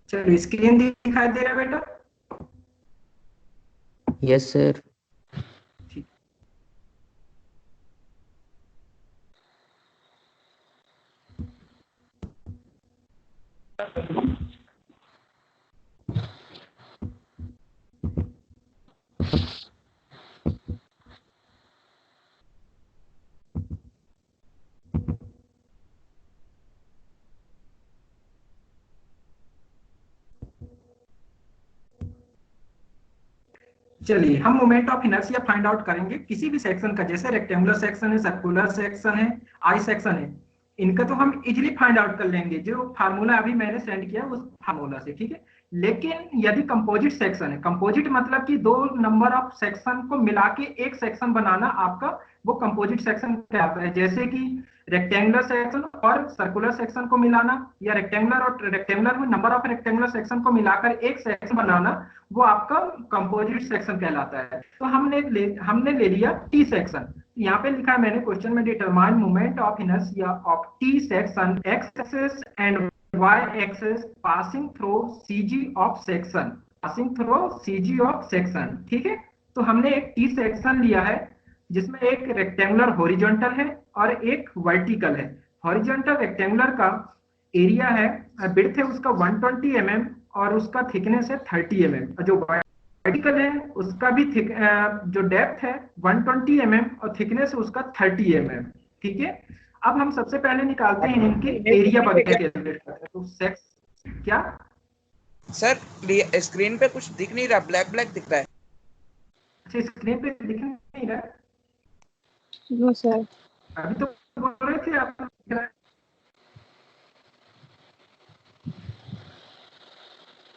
चलो स्क्रीन दिखाई दे रहा है बेटा? Yes sir. ठीक। चलिए हम moment of inertia find out करेंगे किसी भी सेक्शन का, जैसे रेक्टेंगुलर सेक्शन है, सर्कुलर सेक्शन है, आई सेक्शन है। इनका तो हम इजीली फाइंड आउट कर लेंगे, जो फार्मूला अभी मैंने सेंड किया उस फार्मूला से, ठीक है। लेकिन यदि कंपोजिट सेक्शन है, कंपोजिट मतलब कि दो नंबर ऑफ सेक्शन को मिला के एक सेक्शन बनाना आपका, वो कंपोजिट सेक्शन कहलाता है। जैसे कि रेक्टेंगुलर सेक्शन और सर्कुलर सेक्शन को मिलाना, या रेक्टेंगुलर में नंबर ऑफ रेक्टेंगुलर सेक्शन को मिलाकर एक सेक्शन बनाना, वो आपका कंपोजिट सेक्शन कहलाता है। तो हमने ले लिया टी सेक्शन। यहाँ पे लिखा है मैंने क्वेश्चन में, determine moment of inertia of T section x axis and y axis passing through CG of section, passing through CG of section, ठीक है। तो हमने एक टी सेक्शन लिया है जिसमें एक रेक्टेंगुलर हॉरिजॉन्टल है और एक वर्टिकल है। हॉरिजॉन्टल रेक्टेंगुलर का एरिया है, विड्थ है उसका 120 mm और उसका थिकनेस है 30 mm। जो वर्टिकल है उसका भी जो डेप्थ है 120 mm और थिकनेस है उसका 30 mm, ठीक है। अब हम सबसे पहले निकालते हैं इनके एरिया वगैरह कैलकुलेट करते हैं। तो सेक्स क्या सर स्क्रीन पे कुछ दिख नहीं रहा, ब्लैक ब्लैक दिख रहा है। अच्छा, स्क्रीन पे दिख नहीं रहा है? No sir. अभी तो बोल रहे थे आप।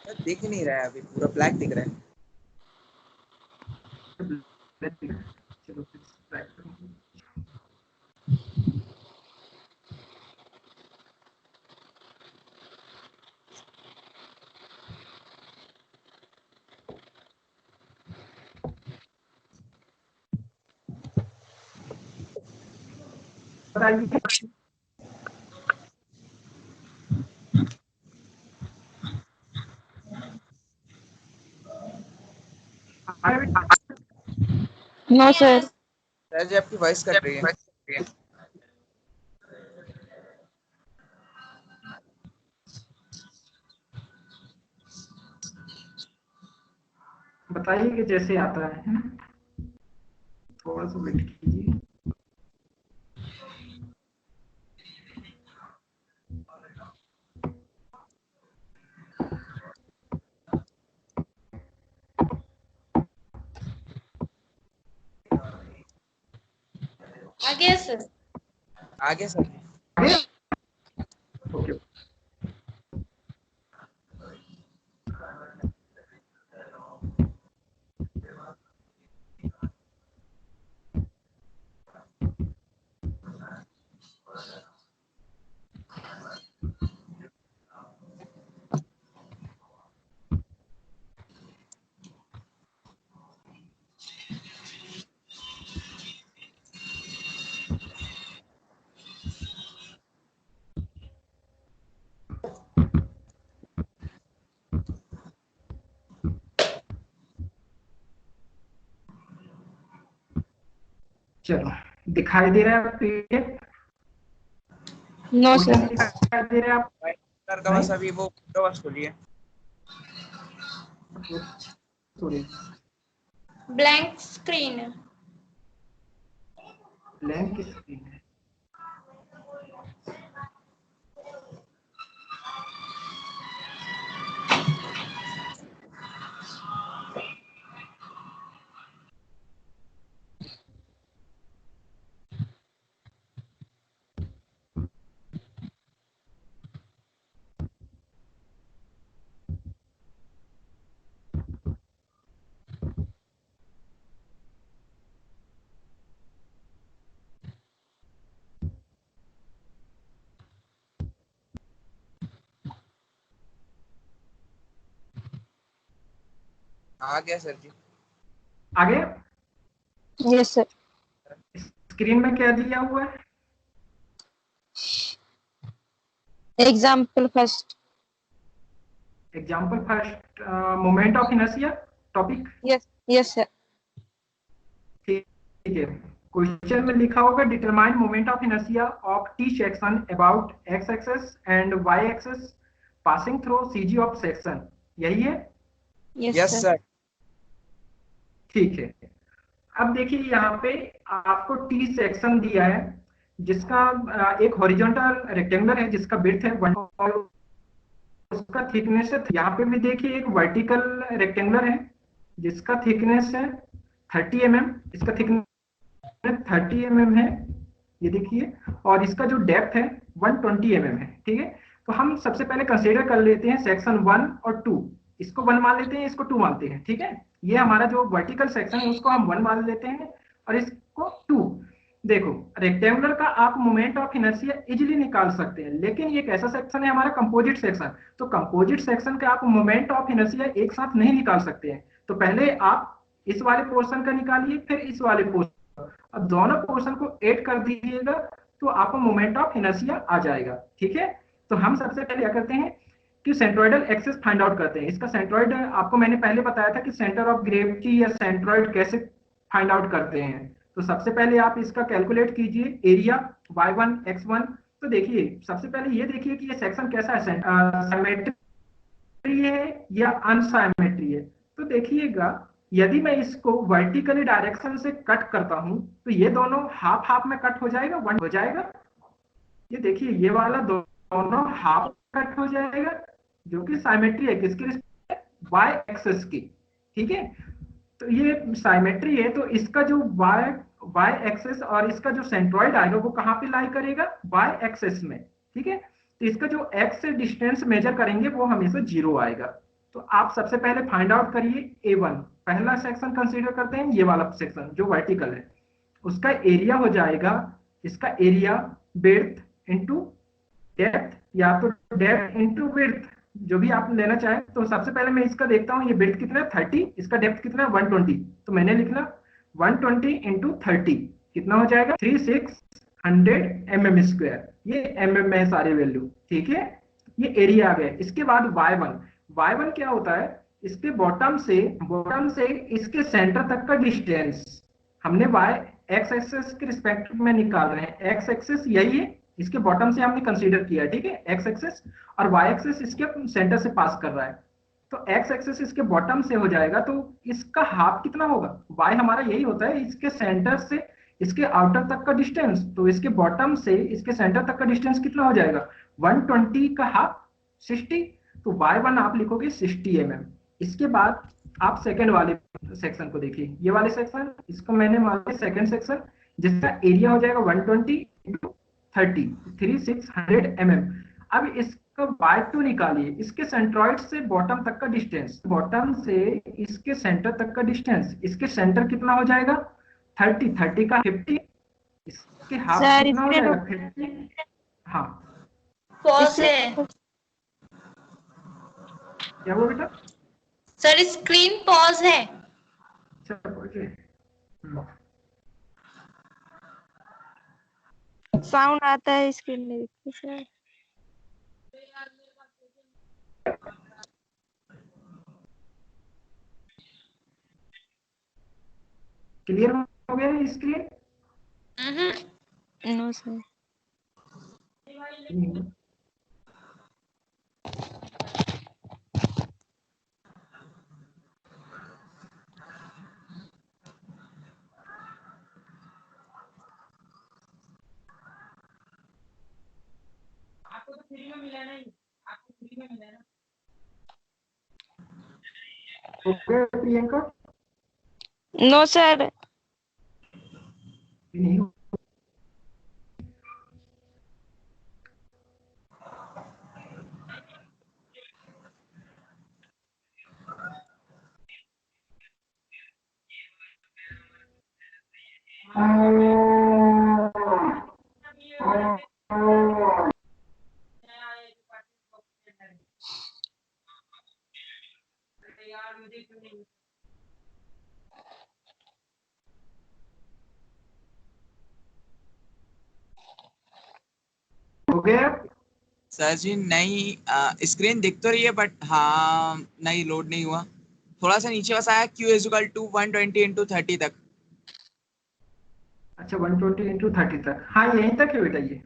सर दिख नहीं रहा है, अभी पूरा ब्लैक दिख रहा है। चलो फिर ट्राई करेंगे। बताइए। No sir. सर जी आपकी वॉइस कट रही है। बताइए कि जैसे आता है ना, थोड़ा सा वेट कीजिए। आगे सर। आगे सर। ओके। चलो दिखाई दे रहा है पीडीएफ? No sir. दिखाई दे रहा है आप? सर का बस अभी वो बस खोलिए। Sorry, blank screen. Blank screen है। आ गया सर जी। आगे यस सर। स्क्रीन में क्या दिया हुआ है? Example first. Example first, moment of inertia topic. Yes. Yes, sir. ठीक है, क्वेश्चन में लिखा होगा determine moment of inertia of T section about x axes and y axes passing through CG of section, यही है। Yes, yes sir. सर। ठीक है, अब देखिए यहाँ पे आपको टी सेक्शन दिया है जिसका एक हॉरिजॉन्टल रेक्टेंगुलर है जिसका विड्थ है 1 और उसका थिकनेस है, यहाँ पे भी देखिए एक वर्टिकल रेक्टेंगुलर है जिसका थिकनेस है 30 mm, इसका थिकनेस 30 mm है, ये देखिए, और इसका जो डेप्थ है 120 mm है। ठीक है, तो हम सबसे पहले कंसीडर कर लेते हैं सेक्शन 1 और 2, इसको 1 मान लेते हैं, इसको 2 मानते हैं। ठीक है, ये हमारा जो वर्टिकल सेक्शन है उसको हम 1 मान लेते हैं और इसको 2। देखो, रेक्टेंगुलर का आप मोमेंट ऑफ इनर्शिया इजीली निकाल सकते हैं, लेकिन ये एक ऐसा सेक्शन है हमारा कंपोजिट सेक्शन, तो कंपोजिट सेक्शन का आप मोमेंट ऑफ इनर्शिया एक साथ नहीं निकाल सकते हैं। तो पहले आप इस वाले पोर्शन का निकालिए, फिर इस वाले पोर्शन, अब दोनों पोर्शन को ऐड कर दीजिएगा तो आपको मोमेंट ऑफ इनर्शिया आ जाएगा। ठीक है, तो हम सबसे पहले क्या करते हैं कि सेंट्रोइडल एक्सिस फाइंड आउट करते हैं। इसका सेंट्रोइड आपको मैंने पहले बताया था कि सेंटर ऑफ ग्रेविटी या सेंट्रोइड कैसे फाइंड आउट करते हैं। तो सबसे पहले आप इसका कैलकुलेट कीजिए एरिया y1 x1। तो देखिए सबसे पहले ये देखिए कि ये सेक्शन कैसा है, सिमेट्री है या अनसिमेट्री है। तो देखिएगा यदि मैं इसको वर्टिकली डायरेक्शन से कट करता हूं तो ये दोनों हाफ हाफ में कट हो जाएगा, 1 हो जाएगा। ये देखिए ये वाला दोनों हाफ कट हो जाएगा जो कि साइमेट्री है, किसकी रिस्पेक्ट, y एक्सिस की। ठीक है, तो ये साइमेट्री है, तो इसका जो y एक्सिस और इसका जो सेंट्रॉइड आएगा वो कहां पे लाई करेगा, y एक्सिस में। ठीक है, तो इसका जो x से डिस्टेंस मेजर करेंगे वो हमेशा 0 आएगा। तो आप सबसे पहले फाइंड आउट करिए a1, पहला सेक्शन कंसीडर करते हैं, ये वाला सेक्शन जो वर्टिकल है, उसका एरिया हो जाएगा, इसका एरिया विड्थ इनटू डेप्थ, या तो डेप्थ इनटू विड्थ, जो भी आप लेना चाहें। तो सबसे पहले मैं इसका देखता हूँ, ये विड्थ कितना है 30, इसका डेप्थ कितना है 120, तो मैंने लिखना 120 इंटू 30 कितना हो जाएगा 3600 mm², ये mm में है सारे वैल्यू। ठीक है, ये एरिया आ गया। इसके बाद y1 क्या होता है, इसके बॉटम से इसके सेंटर तक का डिस्टेंस हमने y एक्स एक्सिस के रिस्पेक्ट में निकाल रहे हैं, एक्स एक्सिस यही है, इसके बॉटम से हमने कंसीडर किया। ठीक है, एक्स एक्सिस और वाई एक्सिस इसके सेंटर से पास कर रहा है, तो एक्स एक्सिस इसके बॉटम से हो जाएगा, तो इसका हाफ कितना होगा, वाई हमारा यही होता है इसके सेंटर से इसके आउटर तक का डिस्टेंस, तो इसके बॉटम से इसके सेंटर तक का डिस्टेंस कितना हो जाएगा 120 का हाफ 60, तो y1 आप लिखोगे 60 mm। इसके बाद आप सेकंड वाले सेक्शन को देखिए, ये वाले सेक्शन, इसको मैंने मान सेकंड सेक्शन, जिसका एरिया हो जाएगा 120 इंटू 30 3600 mm। अब इसका y2 निकालिए, इसके सेंट्रॉइड से बॉटम तक का डिस्टेंस, बॉटम से इसके सेंटर तक का डिस्टेंस, इसके सेंटर कितना हो जाएगा 30 का 50, इसके हाफ Sir, कितना हो इसमें जाएगा 50। हाँ पॉज है क्या हुआ बेटा, सर, स्क्रीन पॉज है। अच्छा ओके। साउंड आता है स्क्रीन में, देखिए सर। क्लियर हो गया है screen? No sir. Okay Priyanka, no sir. नहीं हो गया। सर जी नहीं, स्क्रीन दिख तो रही है बट हाँ नहीं लोड नहीं हुआ। थोड़ा सा नीचे बस आया Q इज इक्वल टू 120 × 30 तक। अच्छा 120 × 30 तक, हाँ यहीं तक है बेटा ये।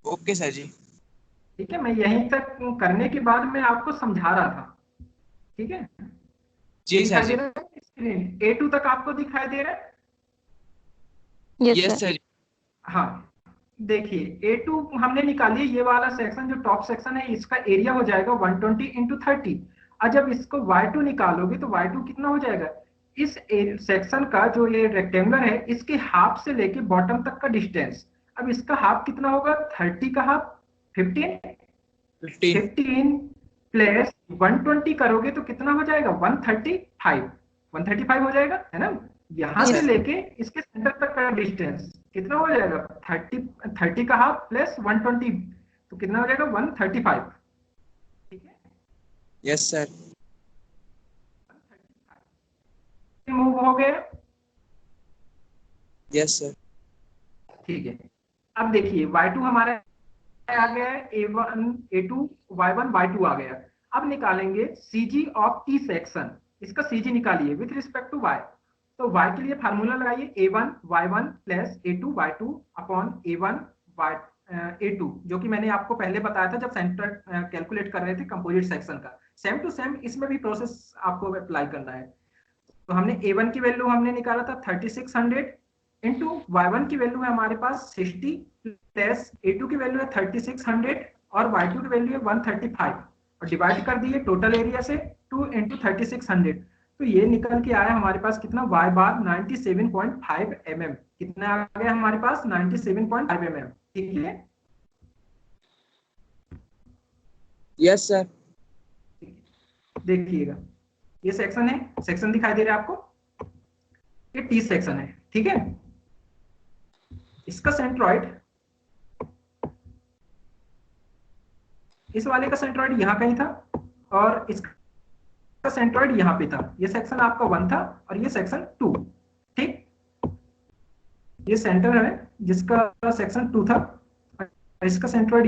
ओके सर जी। ठीक है, मैं यहीं तक करने के बाद मैं आपको समझा रहा था। ठीक है, ये जी सर दिखाई दे जी। रहा है स्क्रीन A2 तक आपको दिखाई दे रहा है। Yes yes sir. सर जी। हाँ देखिए A2 हमने निकाली, ये वाला सेक्शन जो टॉप सेक्शन है इसका एरिया हो जाएगा 120 × 30। और जब इसको Y2 निकालोगे तो Y2 कितना हो जाएगा, इस सेक्शन का जो ये रेक्टेंगुलर है इसके हाफ से लेके बॉटम तक का डिस्टेंस। अब इसका हाफ कितना होगा, 30 का हाफ 15, 15। 15 प्लस 120 करोगे तो कितना हो जाएगा, 135, 135 हो जाएगा है ना। यहां Yes, से सर लेके इसके सेंटर तक का डिस्टेंस कितना हो जाएगा, 30 का हाफ प्लस 120 तो कितना हो जाएगा 135। ठीक है, यस सर। मूव हो गया। Yes sir. ठीक है, अब देखिए Y2 हमारा आ गया है, A1 A2 Y1 Y2 आ गया। अब निकालेंगे CG ऑफ T सेक्शन, इसका CG निकालिए विथ रिस्पेक्ट टू Y। तो Y के लिए फार्मूला लगाइए A1 Y1 plus A2 Y2 upon A1 Y A2, जो कि मैंने आपको पहले बताया था जब सेंटर कैलकुलेट कर रहे थे कंपोजिट सेक्शन का। सेम टू सेम इसमें भी प्रोसेस आपको अप्लाई करना है। तो हमने A1 की वैल्यू हमने निकाला था 3600 इंटू Y1 की वैल्यू है हमारे पास 60 प्लस A2 की वैल्यू है 3600 और Y2 की वैल्यू है 135 और डिवाइड कर दिए टोटल एरिया से 2 इंटू 3600। तो ये निकल के आया हमारे पास कितना, Y बार 97.5 mm। कितना आ गया हमारे पास 97.5 mm। ठीक है, यस सर। देखिएगा ये सेक्शन है, सेक्शन दिखाई दे रहा है आपको, ये टी सेक्शन है। ठीक है, इसका सेंट्रॉइड, इस वाले का सेंट्रॉइड यहाँ कहीं था और इसका सेंट्रॉइड यहाँ पे था। ये सेक्शन आपका 1 था और ये सेक्शन 2। ठीक, ये सेंटर है जिसका सेक्शन 2 था और इसका सेंट्रॉइड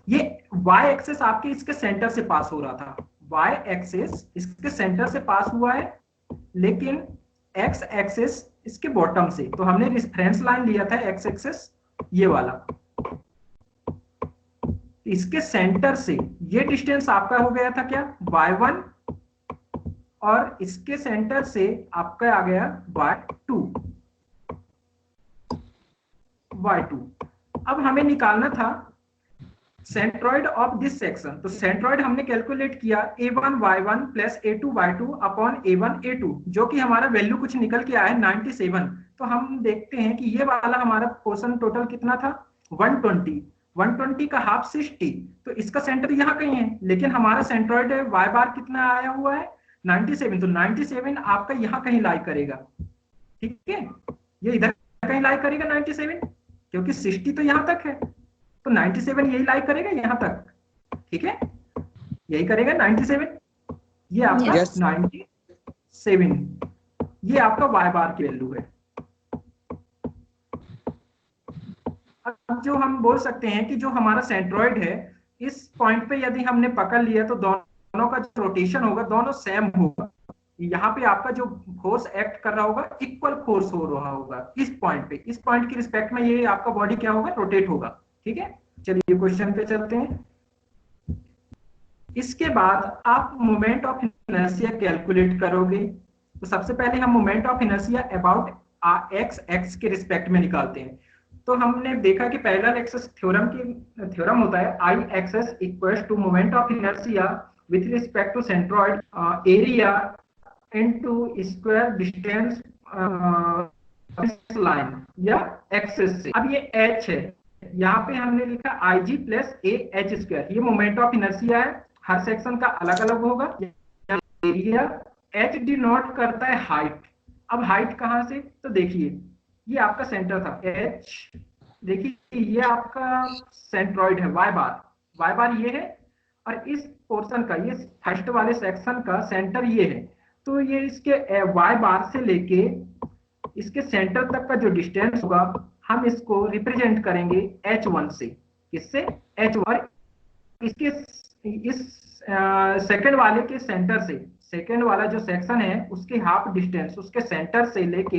ये y एक्सिस आपके इसके सेंटर से पास हो रहा था। y एक्सिस इसके सेंटर से पास हुआ है लेकिन x एक्सिस इसके बॉटम से, तो हमने रेफरेंस लाइन लिया था x एक्सिस ये वाला। इसके सेंटर से ये डिस्टेंस आपका हो गया था क्या, y1 और इसके सेंटर से आपका आ गया y2। अब हमें निकालना था सेंट्रॉइड ऑफ दिस सेक्शन। तो सेंट्रॉइड हमने कैलकुलेट किया A1 Y1 plus A2 Y2 upon A1 A2, जो कि हमारा वैल्यू कुछ निकल के आया 97। तो हम देखते हैं कि ये वाला हमारा पोर्शन टोटल कितना था 120, 120 का हाफ 60। तो इसका सेंटर यहाँ कहीं है लेकिन हमारा सेंट्रॉइड Y बार कितना आया हुआ है 97। तो 97 आपका यहाँ कहीं लाई करेगा। ठीक है, ये इधर कहीं लाई करेगा 97 क्योंकि 60 तो यहाँ तक है, तो 97 यही लाई करेगा यहाँ तक। ठीक है, यही करेगा 97। ये आपका Yes. 97, ये आपका y बार की वैल्यू है। अब जो हम बोल सकते हैं कि जो हमारा सेंट्रॉइड है इस पॉइंट पे यदि हमने पकड़ लिया तो दोनों का जो रोटेशन होगा दोनों सेम होगा। यहाँ पे आपका जो फोर्स एक्ट कर रहा होगा इक्वल फोर्स हो रहा होगा इस पॉइंट पे। इस पॉइंट की रिस्पेक्ट में ये आपका बॉडी क्या होगा, रोटेट होगा। ठीक है, चलिए क्वेश्चन पे चलते हैं। इसके बाद आप मोमेंट ऑफ इनर्शिया कैलकुलेट करोगे। तो सबसे पहले हम moment of inertia about x के रिस्पेक्ट में निकालते हैं। तो हमने देखा कि पैरेलल एक्सिस थ्योरम होता है I axis equals to moment of inertia with respect to centroid area into square distance line या एक्सिस से। अब ये एच है, यहाँ पे हमने लिखा IG प्लस AH²। ये मोमेंट ऑफ इनर्शिया है, हर सेक्शन का अलग अलग होगा। एरिया H डिनोट करता है हाइट। अब हाइट कहाँ से, तो देखिए ये आपका सेंटर था H, देखिए ये आपका सेंट्रॉइड है y बार ये है और इस पोर्शन का, ये फर्स्ट वाले सेक्शन का सेंटर ये है। तो ये इसके y बार से लेके इसके सेंटर तक का जो डिस्टेंस होगा हम इसको रिप्रेजेंट करेंगे H1 से। किससे, H1। इसके इस सेकंड वाले के सेंटर से, सेकंड वाला जो सेक्शन है उसके हाफ डिस्टेंस, उसके सेंटर से लेके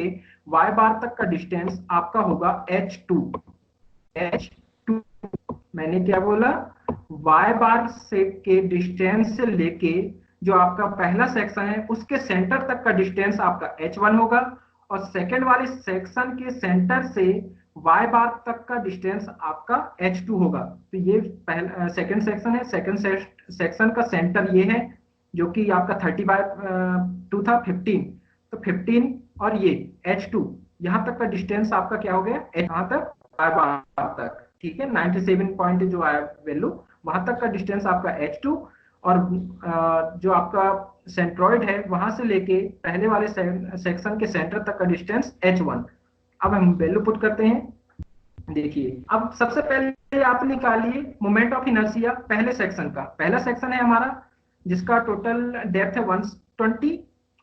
y बार तक का डिस्टेंस आपका होगा h2। h2 मैंने क्या बोला, y बार से के डिस्टेंस से लेके जो आपका पहला सेक्शन है उसके सेंटर तक का डिस्टेंस आपका h1 होगा, और सेकंड वाले सेक्शन के सेंटर से y बार तक का डिस्टेंस आपका h2 होगा। तो ये पहला सेकंड सेक्शन है, सेकंड सेक्शन का सेंटर ये है जो कि आपका 30/2 था 15, तो 15 और ये h2 यहाँ तक का डिस्टेंस आपका क्या हो गया, यहाँ तक y बार तक, ठीक है। 97 पॉइंट जो आया वैल्यू वहां तक का डिस्टेंस आपका h2, और जो आपका सेंट्रॉइड है वहां से लेके पहले वाले सेक्शन के सेंटर तक का डिस्टेंस h1। अब हम वैल्यू पुट करते हैं। देखिए अब सबसे पहले आप निकालिए मोमेंट ऑफ इनर्शिया पहले सेक्शन का। पहला सेक्शन है हमारा जिसका टोटल डेप्थ है 120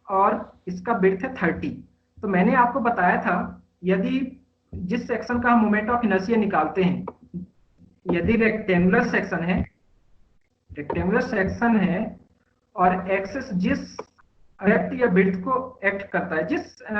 और इसका विड्थ है 30। तो मैंने आपको बताया था यदि जिस सेक्शन का हम मोमेंट ऑफ इनर्शिया निकालते हैं, यदि रेक्टेंगुलर सेक्शन है और एक्सिस जिस डेप्थ या विड्थ को एक्ट करता है,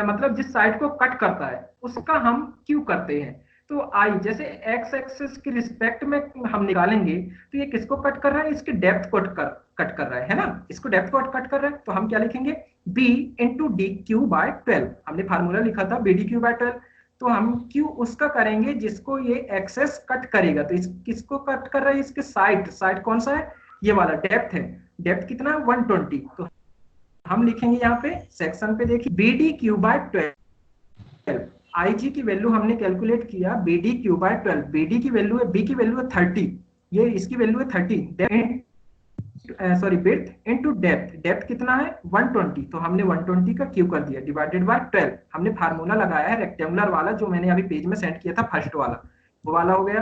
मतलब जिस साइड को कट करता है उसका हम क्यू करते हैं। तो आई जैसे एक्स एक्सिस के रिस्पेक्ट में हम निकालेंगे तो ये किसको कट कर रहा है, इसके डेप्थ को कट कर रहा है ना, इसको डेप्थ को कट कर रहा है। तो हम क्या लिखेंगे, b into d cube by 12। हमने फार्मूला लिखा था बी डी क्यू बाय 12, तो हम क्यू उसका करेंगे जिसको ये एक्सेस कट करेगा। तो किसको कट कर रहा है, इसके साइड कौन सा है, ये वाला डेप्थ है। डेप्थ कितना है 120, तो हम लिखेंगे यहाँ पे सेक्शन पे देखिए b d cube by 12। I G की वैल्यू हमने कैलकुलेट किया b d cube by 12। B d की वैल्यू है, बी की वैल्यू है 30, ये इसकी वैल्यू है 30, सॉरी विड्थ इनटू डेप्थ कितना है 120, तो हमने 120 का क्यू कर दिया डिवाइडेड बाय 12। हमने फार्मूला लगाया है रेक्टेंगुलर वाला जो मैंने अभी पेज में सेंड किया था फर्स्ट वाला, वो वाला हो गया।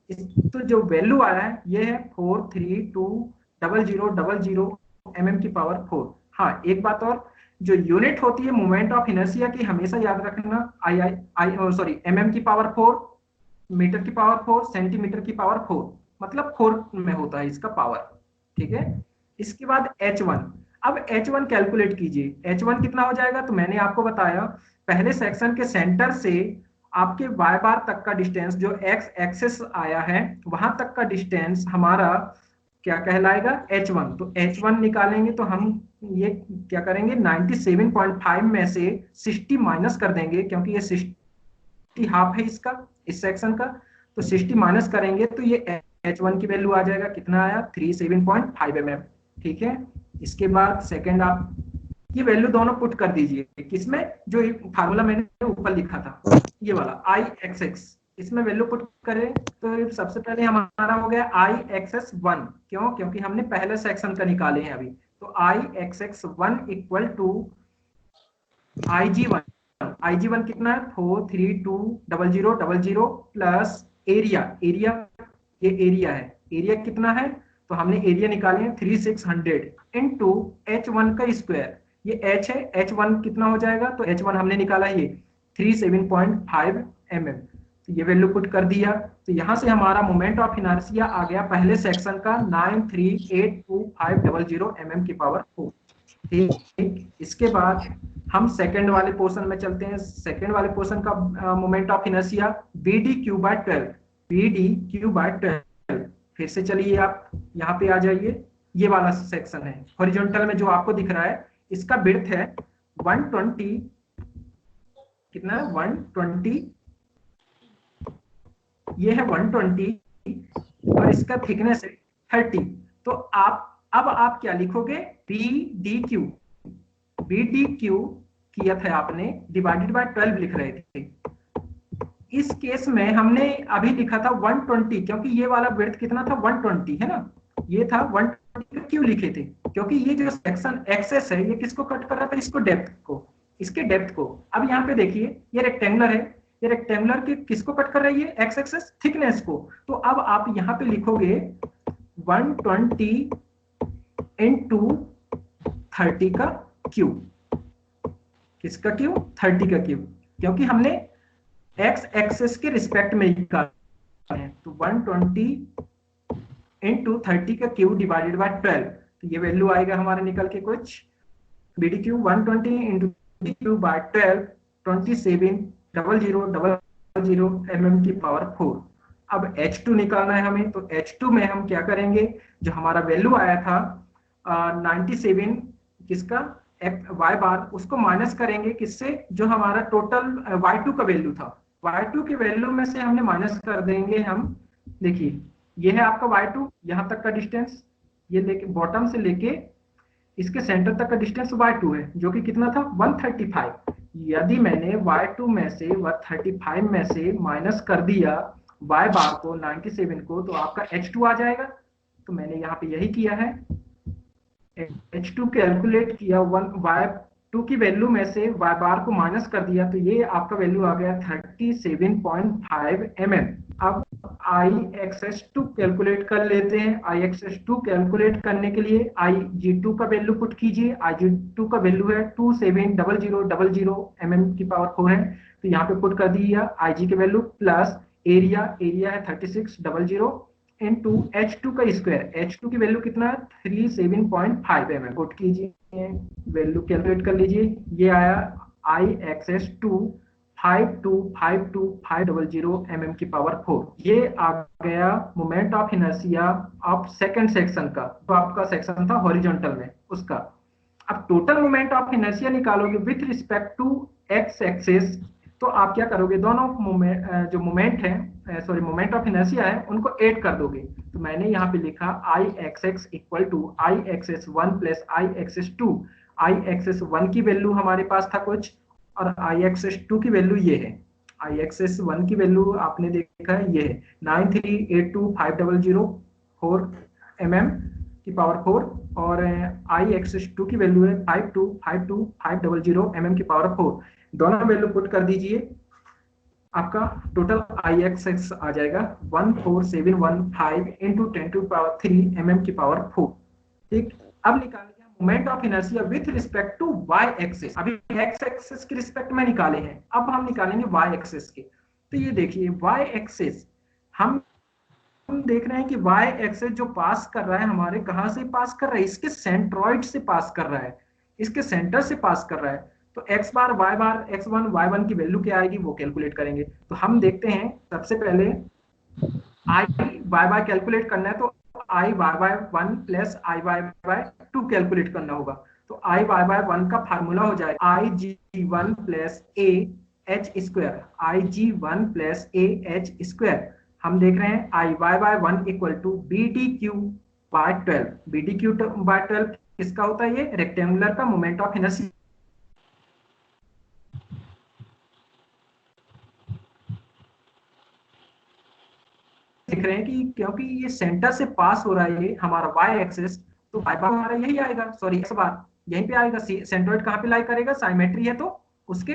तो जो वैल्यू आया है ये है 4320000 mm की पावर 4। हाँ एक बात और, जो यूनिट होती है मोमेंट ऑफ इनर्शिया की हमेशा याद रखना mm की पावर 4, मीटर की पावर 4, सेंटीमीटर की पावर 4, मतलब 4 में होता है इसका पावर, ठीक है। इसके बाद h1, अब h1 कैलकुलेट कीजिए। h1 कितना हो जाएगा, तो मैंने आपको बताया पहले सेक्शन के सेंटर से आपके y बार तक का डिस्टेंस जो x एक्सिस आया है वहां तक का डिस्टेंस हमारा क्या कहलाएगा, h1। तो h1 निकालेंगे तो हम ये क्या करेंगे 97.5 में से 60 माइनस कर देंगे, क्योंकि ये 60 हाफ है इसका, इस सेक्शन का, तो 60 माइनस करेंगे तो ये h1 की वैल्यू आ जाएगा, कितना आया 37.5 mm, ठीक है। इसके बाद सेकंड आप ये वैल्यू दोनों पुट कर दीजिए किसमें, जो फार्मूला मैंने ऊपर लिखा था ये वाला आई एक्स एक्स, इसमें वैल्यू पुट करें तो सबसे पहले हमारा हो गया आई एक्स एस 1, क्यों, क्योंकि हमने पहले सेक्शन का निकाले हैं अभी। तो आई X x 1 equal to I जी 1। आई जी 1 कितना है 4320000 प्लस एरिया, ये एरिया है, एरिया कितना है, तो हमने एरिया निकाले हैं 3600 इंटू h1 का स्क्वायर, ये h है, h1 कितना हो जाएगा, तो h1 हमने निकाला ये 37.5 mm, तो ये वैल्यू पुट कर दिया। तो यहाँ से हमारा मोमेंट ऑफ इनर्शिया आ गया पहले सेक्शन का 9382500 mm की पावर 4, ठीक। इसके बाद हम सेकंड वाले पोर्शन में चलते हैं। सेकंड वाले पोर्शन का moment of inertia b d cube by 12, b d cube by 12। फिर से चलिए आप यहाँ पे आ जाइए, ये वाला सेक्शन है हॉरिजॉन्टल में जो आपको दिख रहा है, इसका विड्थ है 120, कितना है 120, ये है 120 और इसका थिकनेस है 30। तो अब आप क्या लिखोगे, बी डी क्यू किया था आपने डिवाइडेड बाय 12 लिख रहे थे। इस केस में हमने अभी लिखा था 120, क्योंकि ये वाला विड्थ कितना था 120 है ना, ये था 120 क्यों लिखे थे, क्योंकि ये जो सेक्शन एक्सेस है ये किसको कट कर रहा था, इसको डेप्थ को, इसके डेप्थ को। अब यहाँ पे देखिए ये रेक्टेंगुलर है, ये रेक्टेंगुलर के किसको कट कर रही है, एक्स एक्सेस थिकनेस को। तो अब आप यहाँ पे लिखोगे 120 इंटू 30 का क्यूब, किसका क्यूब 30 का क्यूब, क्योंकि हमने एक्स एक्सेस के रिस्पेक्ट में निकाला है। तो 120 इंटू 30 का क्यूब डिवाइडेड बाय 12, तो ये वैल्यू आएगा हमारे निकल के कुछ BD cube 120 into cube by 12 270000 mm की पावर 4। अब H2 निकालना है हमें, तो H2 में हम क्या करेंगे, जो हमारा वैल्यू आया था 97 किसका y बार, उसको माइनस करेंगे किससे, जो हमारा टोटल y2 का वैल्यू था, y2 के वैल्यू में से हमने माइनस कर देंगे हम। देखिए ये है आपका y2, यहाँ तक का डिस्टेंस, ये लेके बॉटम से लेके इसके सेंटर तक का डिस्टेंस y2 है, जो कि कितना था 135। यदि मैंने y2 में से 135 में से माइनस कर दिया y बार को 97 को, तो आपका H2 आ जाएगा। तो मैंने यहाँ पे यही किया है, H2 कैलकुलेट किया, y2 की वैल्यू में से y बार को माइनस कर दिया, तो ये आपका वैल्यू आ गया 37.5 mm। अब IXS2 कैलकुलेट कर लेते हैं। IXS2 कैलकुलेट करने के लिए IG2 का वैल्यू पुट कीजिए। IG2 का वैल्यू है 270000 mm की पावर 4 है, तो यहाँ पे पुट कर दिया IG के वैल्यू प्लस एरिया है 3600 इंटू H2 का स्क्वायर, H2 की वैल्यू कितना है 37.5 mm, पुट कीजिए, वैल्यू कैलकुलेट कर लीजिए, ये आया IXS2 52500 mm की पावर 4। ये आ गया moment of inertia of second section का, तो आपका सेक्शन था हॉरिजॉन्टल में उसका। अब टोटल मोमेंट ऑफ इनर्शिया निकालोगे with respect to x axis, तो आप क्या करोगे, दोनों जो मोमेंट है मोमेंट ऑफ इनर्शिया है उनको ऐड कर दोगे। तो मैंने यहाँ पे लिखा IXX equal to IXS1 plus IXS2। IXS1 की वैल्यू हमारे पास था कुछ, और IXS2 की वैल्यू ये है। IXS1 की वैल्यू आपने देखा है, ये है 9382500 mm की पावर 4, और IXS2 की वैल्यू है 5252500 mm की पावर 4। दोनों वैल्यू पुट कर दीजिए, आपका टोटल IXX आ जाएगा 14715 इंटू 10⁻³ mm की पावर 4। ठीक, अब निकालिए moment of inertia with respect to y axis. अभी x एक्सिस के रिस्पेक्ट में निकाले हैं, अब हम निकालेंगे y एक्सिस के। तो ये देखिए y एक्सिस हम देख रहे हैं कि y एक्सिस जो पास कर रहा है हमारे, कहां से पास कर रहा है, इसके सेंट्रॉइड से पास कर रहा है, इसके सेंटर से पास कर रहा है। तो x बार y बार x1 y1 की वैल्यू क्या आएगी वो कैलकुलेट करेंगे। तो हम देखते हैं, सबसे पहले i y बार कैलकुलेट करना है, तो i y by 1 plus i y by 2 calculate करना होगा। तो i y बाय 1 का फार्मूला हो जाएगा IG1 plus a h square, IG1 plus a h square. हम देख रहे हैं i y by 1 equal to BDQ by 12। BDQ by 12 किसका होता है, ये रेक्टेंगुलर का मोमेंट ऑफ इनर्शिया। देख रहे हैं कि क्योंकि ये सेंटर से पास हो रहा है ये हमारा y एक्सिस, तो y बार हमारा यही आएगा, सॉरी x बार यहीं पे आएगा। सेंट्रोइड कहाँ पे लाई करेगा, साइमेट्री है तो उसके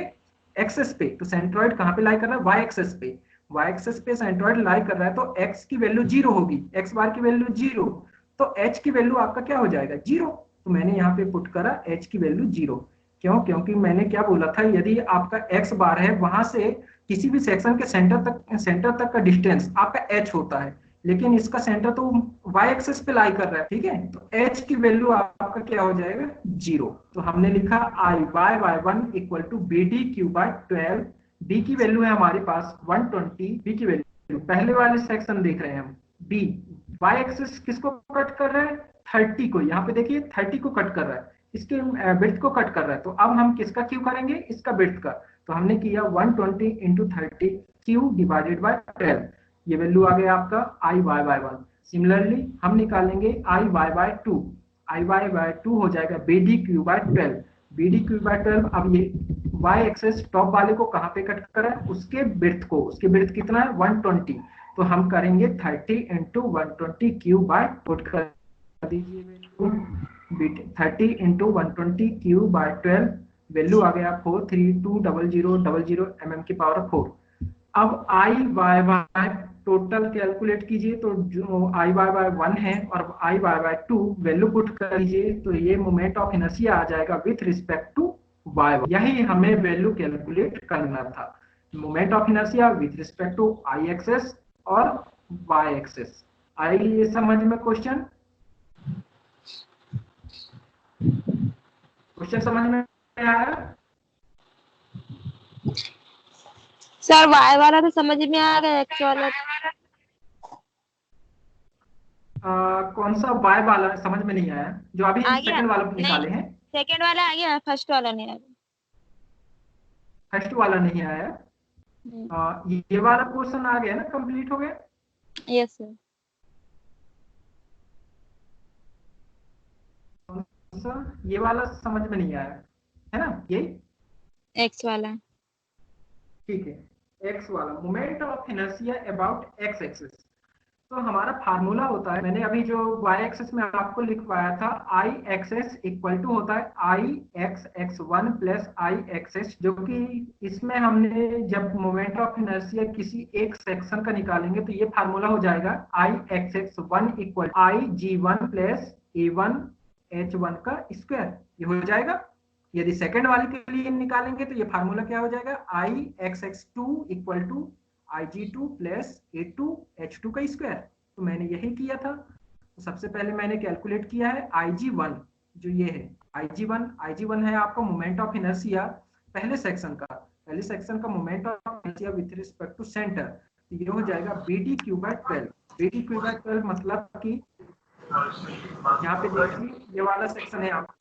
एक्सिस पे, तो सेंट्रोइड कहाँ पे लाई कर रहा है, y एक्सिस पे। y एक्सिस पे सेंट्रोइड लाई कर रहा है, तो x की वैल्यू 0 होगी, x बार की वैल्यू 0, तो h की वैल्यू आपका क्या हो जाएगा 0। तो मैंने यहाँ पे पुट करा h की वैल्यू 0। क्यों, क्योंकि मैंने क्या बोला था, यदि आपका x बार है, वहां से किसी भी सेक्शन के सेंटर तक का डिस्टेंस आपका h होता है, लेकिन इसका सेंटर तो y एक्सिस पे लाई कर रहा है, ठीक है। तो h की वैल्यू आपका क्या हो जाएगा 0। तो हमने लिखा i y by 1 equal to BDQ by 12। b की वैल्यू है हमारे पास 120, b की वैल्यू पहले वाले सेक्शन देख रहे हैं हम, b y एक्सिस किसको कट कर रहा है 30 को, यहाँ पे देखिए 30 को कट कर रहा है, इसके विड्थ को कट कर रहा है। तो अब हम किसका क्यू करेंगे, इसका विड्थ का। तो हमने किया 120 इंटू 30 क्यू डिवाइडेड बाय 12, ये वैल्यू आ गया आपका i y बाय 1। सिमिलरली हम निकालेंगे i y by 2, i y by 2 हो जाएगा BDQ बाय 12। BDQ बाय 12, अब ये y एक्सिस टॉप वाले को कहाँ पे कट कर रहा है, उसके विड्थ को, उसके विड्थ कितना है 120, तो हम करेंगे 30 इंटू 120 क्यू बाय, पुट कर दीजिए value 30 into 120 cube by 12, value आ गया 4320000 mm की पावर 4। अब i y by total calculate कीजिए, तो जो i y बाय 1 है और i y by 2 value put कर लीजिए, तो ये मोमेंट ऑफ इनर्शिया आ जाएगा विथ रिस्पेक्ट टू y। यही हमें वैल्यू कैलकुलेट करना था, moment of inertia with respect to i axis और y एक्सिस। आई ये समझ में क्वेश्चन समझ में आया? सर वाई वाला तो समझ में आ गया, एक्स वाला कौन सा वाई वाला समझ में नहीं आया? जो अभी आ गया? सेकंड वाला नहीं, निकाले हैं। सेकंड वाला आ गया, फर्स्ट वाला नहीं आया। फर्स्ट वाला नहीं आया। ये वाला पोर्शन आ गया ना, कंप्लीट हो गया। Yes sir. ये वाला समझ में नहीं आया है ना, यही एक्स वाला। ठीक है। एक्स वाला moment of inertia about x axis. तो हमारा फार्मूला होता है, मैंने अभी जो वाई एक्सिस में आपको लिखवाया था, आई एक्सेस इक्वल टू होता है आई एक्स एक्स वन प्लस आई एक्सेस, जो कि इसमें हमने जब मोमेंट ऑफ इनर्शिया किसी एक सेक्शन का निकालेंगे तो ये फार्मूला हो जाएगा I X X one equal I G one plus A one H one का स्क्वायर। ये हो जाएगा। यदि सेकंड वाले के लिए निकालेंगे तो ये फार्मूला क्या हो जाएगा, I X X two equal to I G two plus A two H two का स्क्वायर। तो मैंने यही किया था। तो सबसे पहले मैंने कैलकुलेट किया है आई जी वन, जो ये है आई जी वन है आपका मोमेंट ऑफ इनर्शिया पहले सेक्शन का moment of inertia with respect to centre. तो ये हो जाएगा b d cube by 12। B d cube by 12 मतलब कि यहाँ पे देखिए ये वाला सेक्शन है आपका,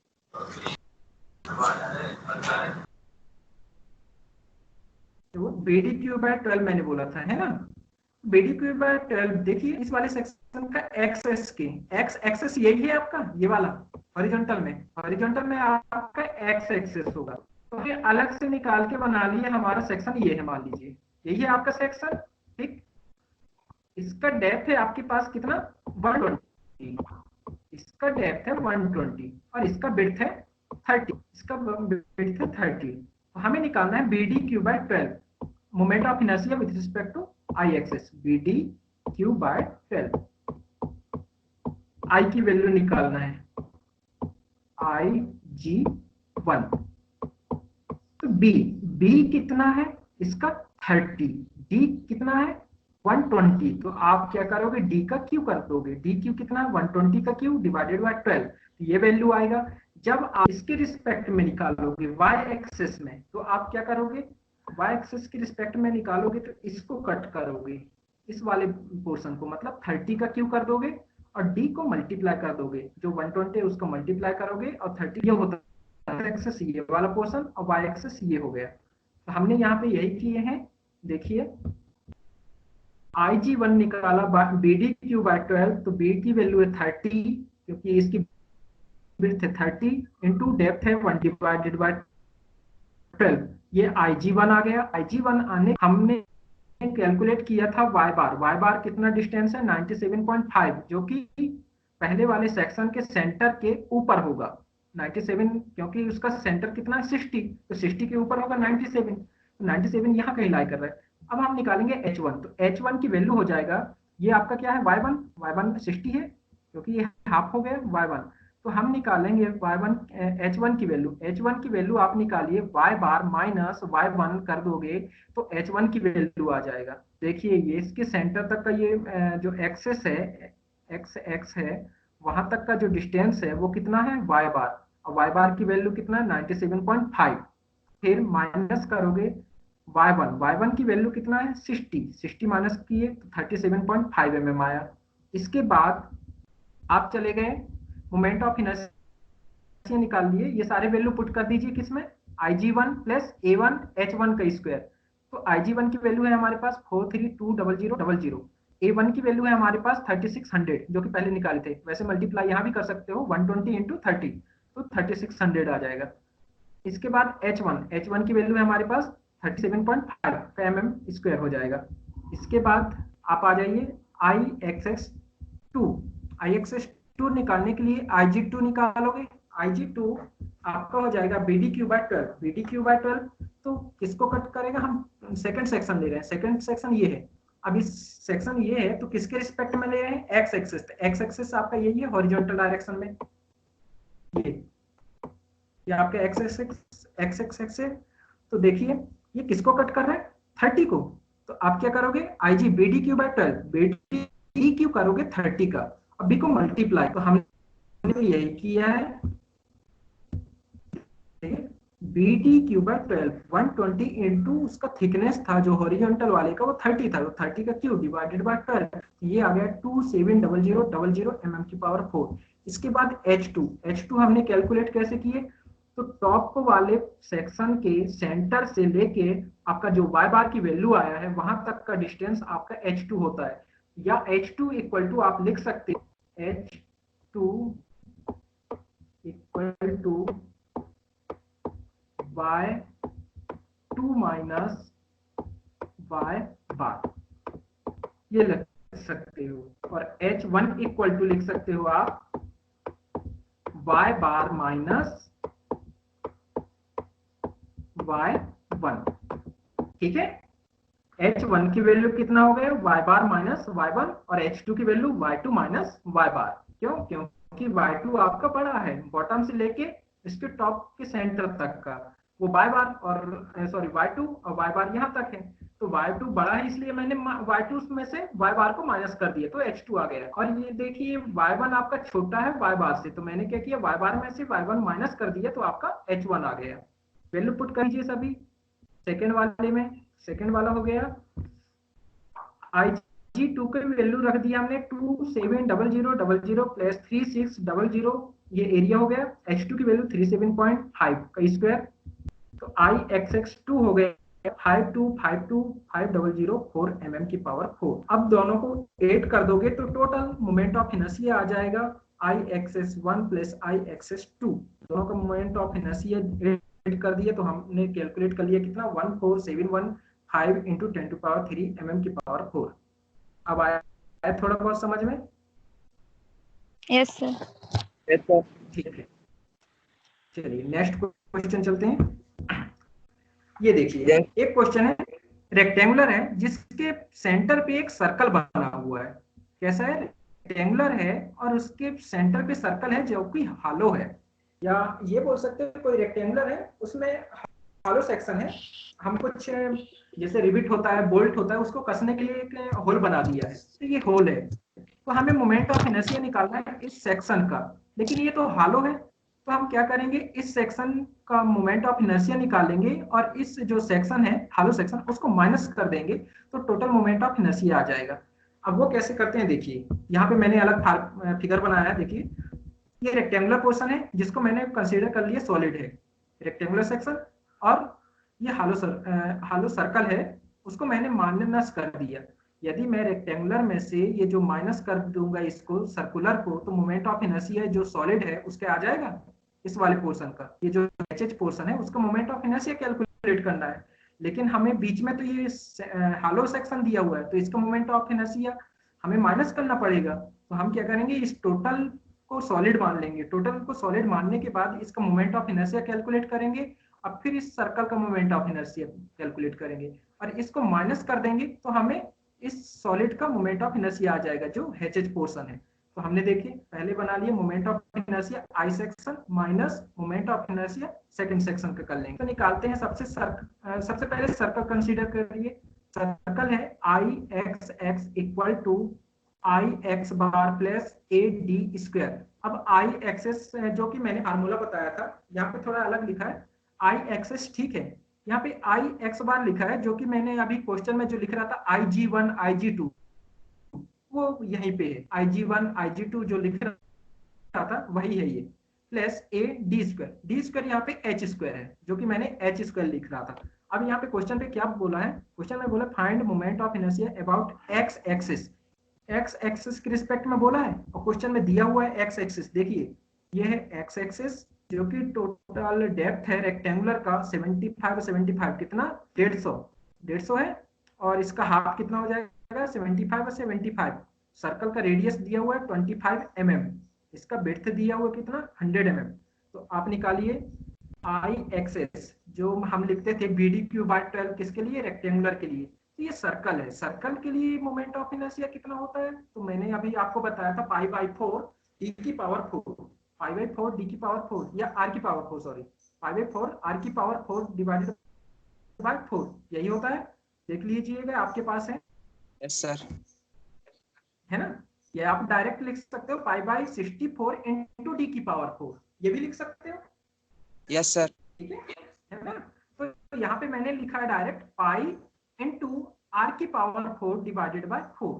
तो बी डी क्यू बाय 12 मैंने बोला था, है ना। बी डी क्यू बाय 12 देखिए इस वाले सेक्शन का एक्सेस की एक्स एक्सेस यही है आपका, ये वाला हॉरिजॉन्टल में आपका एक्स एक्सेस होगा। तो फिर अलग से निकाल के बना लिए हमारा सेक्शन ये है, मान लीजिए यही है आपका सेक्शन, ठीक। इसका डेप्थ है आपके पास कितना 120, इसका डेप्थ है 120 और इसका विड्थ है 30, इसका विड्थ है 30। तो हमें निकालना है b d cube by 12 moment of inertia with respect to I axes, b d cube by 12। I की वैल्यू निकालना है आई जी वन। तो बी कितना है इसका 30, डी कितना है 120। तो आप क्या करोगे, डी का क्यू कर दोगे। डी क्यू कितना है 120 का क्यू डिवाइडेड बाय 12, तो ये वैल्यू आएगा। जब आप इसके रिस्पेक्ट में निकालोगे वाई एक्सेस में, तो आप क्या करोगे, वाई एक्सेस के रिस्पेक्ट में निकालोगे तो इसको कट करोगे, इस वाले पोर्शन को, मतलब 30 का क्यू कर दोगे और डी को मल्टीप्लाई कर दोगे, जो 120 है उसको मल्टीप्लाई करोगे और 30 ये होता है एक्सेस ये वाला पोर्शन और वाई एक्सेस ये हो गया। तो हमने यहाँ पे यही किए हैं। देखिए आई जी वन निकाला बी डी क्यू बाय 12, तो बी की वैल्यू है 30 क्योंकि इसकी विड्थ है 30 इंटू डेप्थ है 1 डिवाइडेड बाय 12, ये आई जी वन आ गया। आई जी वन आने हमने कैलकुलेट किया था वाई बार कितना डिस्टेंस है 97.5, जो कि पहले वाले सेक्शन के सेंटर के ऊपर होगा 97, क्योंकि उसका सेंटर कितना है 60, तो 60 के ऊपर होगा 97, तो 97 यहाँ कहीं लाई कर रहा है। अब हम निकालेंगे H1, तो H1 की वैल्यू हो जाएगा, ये आपका क्या है Y1 60 है क्योंकि ये हाफ हो गया Y1, तो हम निकालेंगे H1 की वैल्यू आप निकालिए Y बार माइनस Y1 कर दोगे तो H1 की वैल्यू आ जाएगा। देखिए ये इसके सेंटर तक का ये जो एक्सेस है एक्स है वहां तक का जो डिस्टेंस है वो कितना है Y बार, और Y बार की वैल्यू कितना है 97.5, फिर माइनस करोगे y1 की वैल्यू कितना है 60 माइनस किए तो 37.5 mm आया। इसके बाद आप चले गए मोमेंट ऑफ इनर्शिया निकाल लिए, ये सारे वैल्यू पुट कर दीजिए किसमें, Ig1 प्लस A1 H1 का स्क्वायर। तो Ig1 की वैल्यू है हमारे पास 4320000, A1 की वैल्यू है हमारे पास 3600 जो कि पहले निकाले थे, वैसे मल्टीप्लाई यहाँ भी कर सकते हो 120 इंटू 30 तो 3600 आ जाएगा। इसके बाद H1 की वैल्यू है हमारे पास 37.5 mm स्क्वायर हो जाएगा। इसके बाद आप आ जाइए IXX2 निकालने के लिए IG2 निकालोगे, IG2 आपका हो जाएगा BDQ बाय 12। तो किसको कट करेगा, हम सेकंड सेक्शन ले रहे हैं, सेकंड सेक्शन ये है, अब इस सेक्शन ये है तो किसके रिस्पेक्ट में ले रहे हैं एक्स एक्सिस, एक्स एक्सिस आपका यही है हॉरिजॉन्टल डायरेक्शन में, ये आपका एक्स एक्सिस है। तो देखिए ये किसको कट कर रहा है 30 को, तो आप क्या करोगे IG BDQ by 12, BDQ d cube करोगे 30 का, अब बी को मल्टीप्लाई, तो हमने तो यही किया है, ठीक है। B d cube by 12 120 into उसका थिकनेस था जो हॉरिजॉन्टल वाले का, वो 30 था, तो 30 का क्यू डिवाइडेड बाय 12, ये आ गया 270000 mm की पावर 4। इसके बाद H2 हमने कैलकुलेट कैसे किए, तो टॉप वाले सेक्शन के सेंटर से लेके आपका जो y बार की वैल्यू आया है वहां तक का डिस्टेंस आपका H2 होता है, या H2 इक्वल टू आप लिख सकते हैं H2 equal to y2 minus y bar, ये लिख सकते हो, और H1 इक्वल टू लिख सकते हो आप y बार माइनस y1, ठीक है। H1 की वैल्यू कितना हो गया, y बार माइनस y1, और H2 की वैल्यू y2 माइनस y बार। क्यों, क्योंकि y2 आपका बड़ा है, बॉटम से लेके इसके टॉप के सेंटर तक का, वो y बार और सॉरी y2 और y बार यहाँ तक है, तो y2 बड़ा है इसलिए मैंने y2 में से y बार को माइनस कर दिया, तो H2 आ गया। और ये देखिए y1 आपका छोटा है y बार से, तो मैंने क्या किया, y बार में से y1 माइनस कर दिया, तो आपका H1 आ गया। वैल्यू पुट कीजिए सभी, सेकेंड वाले में, सेकेंड वाला हो गया IG2 की वैल्यू रख दिया हमने 270000 प्लस 3600, ये एरिया हो गया। H2 की वैल्यू 37.5 का स्क्वायर, तो IXX2 हो गया 5252500 mm की पावर 4। अब दोनों को ऐड कर दोगे तो टोटल मोमेंट ऑफ इनर्शिया आ जाएगा IXS1 प्लस IXS2, दोनों का मोमेंट ऑफ इनर्शिया ऐड कर दिया, तो हमने कैलकुलेट कर लिया कितना 14715 इंटू 10⁻³ mm की पावर 4। अब आया थोड़ा बहुत समझ में? Yes sir. ठीक है, चलिए नेक्स्ट क्वेश्चन चलते हैं। ये देखिए एक क्वेश्चन है, रेक्टेंगुलर है जिसके सेंटर पे एक सर्कल बना हुआ है। कैसा है, रेक्टेंगुलर है और उसके सेंटर पे सर्कल है जो कि हॉलो है, या ये बोल सकते हैं कोई रेक्टेंगुलर है उसमें हॉलो सेक्शन है, हम कुछ जैसे रिबिट होता है, बोल्ट होता है, उसको कसने के लिए एक होल बना दिया है, तो ये होल है। तो हमें मोमेंट ऑफ इनर्शिया निकालना है इस सेक्शन का, लेकिन ये तो हॉलो है, तो हम क्या करेंगे, इस सेक्शन का मोमेंट ऑफ इनर्शिया निकालेंगे और इस जो सेक्शन है हॉलो सेक्शन उसको माइनस कर देंगे, तो टोटल मोमेंट ऑफ इनर्शिया आ जाएगा। अब वो कैसे करते हैं देखिए, यहाँ पे मैंने अलग फिगर बनाया है। देखिए ये रेक्टेंगुलर पोर्शन है जिसको मैंने कंसीडर कर लिया सॉलिड है, रेक्टेंगुलर सेक्शन, और ये हॉलो सर्कल है उसको मैंने माइनस कर दिया। यदि मैं रेक्टेंगुलर में से ये जो माइनस कर दूंगा इसको सर्कुलर को, तो मोमेंट ऑफ इनर्शिया जो सॉलिड है उसके आ जाएगा इस वाले पोर्शन का, ये जो HH पोर्शन है उसका मोमेंट ऑफ इनर्शिया कैलकुलेट करना है। लेकिन हमें बीच में तो ये हॉलो सेक्शन दिया हुआ है, तो इसका मोमेंट ऑफ इनर्शिया हमें माइनस करना पड़ेगा। तो हम क्या करेंगे, इस टोटल को सॉलिड मान लेंगे, टोटल को सॉलिड मानने के बाद इसका मोमेंट ऑफ इनर्शिया कैलकुलेट करेंगे, अब फिर इस सर्कल का मोमेंट ऑफ इनर्शिया कैलकुलेट करेंगे और इसको माइनस कर देंगे, तो हमें इस सॉलिड का मोमेंट ऑफ इनर्शिया आ जाएगा जो HH पोर्शन है। तो हमने देखिए पहले बना लिए moment of inertia I section minus moment of inertia second section का कर लेंगे। तो निकालते हैं सबसे पहले सर्कल कंसीडर करिए। सर्कल है IXX equal to IX bar plus AD square. अब IXS जो कि मैंने फार्मूला बताया था, यहाँ पे थोड़ा अलग लिखा है IXS, ठीक है। यहाँ पे IX बार लिखा है जो कि मैंने अभी क्वेश्चन में जो लिख रहा था IG1 IG2 वो यहीं पे है, IG1 IG2 जो लिख रहा था वही है ये, plus AD square, D square यहाँ पे H स्क्वायर है जो कि मैंने H स्क्वायर लिख रहा था। अब यहाँ पे क्वेश्चन पे क्या बोला है, क्वेश्चन में बोला find moment of inertia about X axis, X axis के रिस्पेक्ट में बोला है, और क्वेश्चन में दिया हुआ है X एक्सिस। देखिए ये है X एक्सिस जो कि टोटल डेप्थ है रेक्टेंगुलर का 75 कितना 150 है, और इसका हाफ कितना हो जाएगा 75 और 75। सर्कल का रेडियस दिया हुआ है 25 mm, इसका विड्थ दिया हुआ कितना 100 mm। तो आप निकालिए IXS जो हम लिखते थे BD/12 किसके लिए, रेक्टेंगुलर के लिए। तो ये सर्कल है, सर्कल के लिए मोमेंट ऑफ इनर्शिया कितना होता है, तो मैंने अभी आपको बताया था π/4 d की पावर 4, π/4 d की पावर 4 या r की पावर 4, सॉरी π/4 r की पावर 4 डिवाइडेड बाय 4, यही होता है। देख लीजिएगा आपके पास है। Yes sir. है ना। ये आप डायरेक्ट लिख सकते हो पाई बाई 64 इंटू डी की पावर 4, ये भी लिख सकते हो। Yes sir. ठीक है ना। तो यहाँ पे मैंने लिखा है डायरेक्ट पाई इंटू आर की पावर 4 डिवाइडेड बाय 4।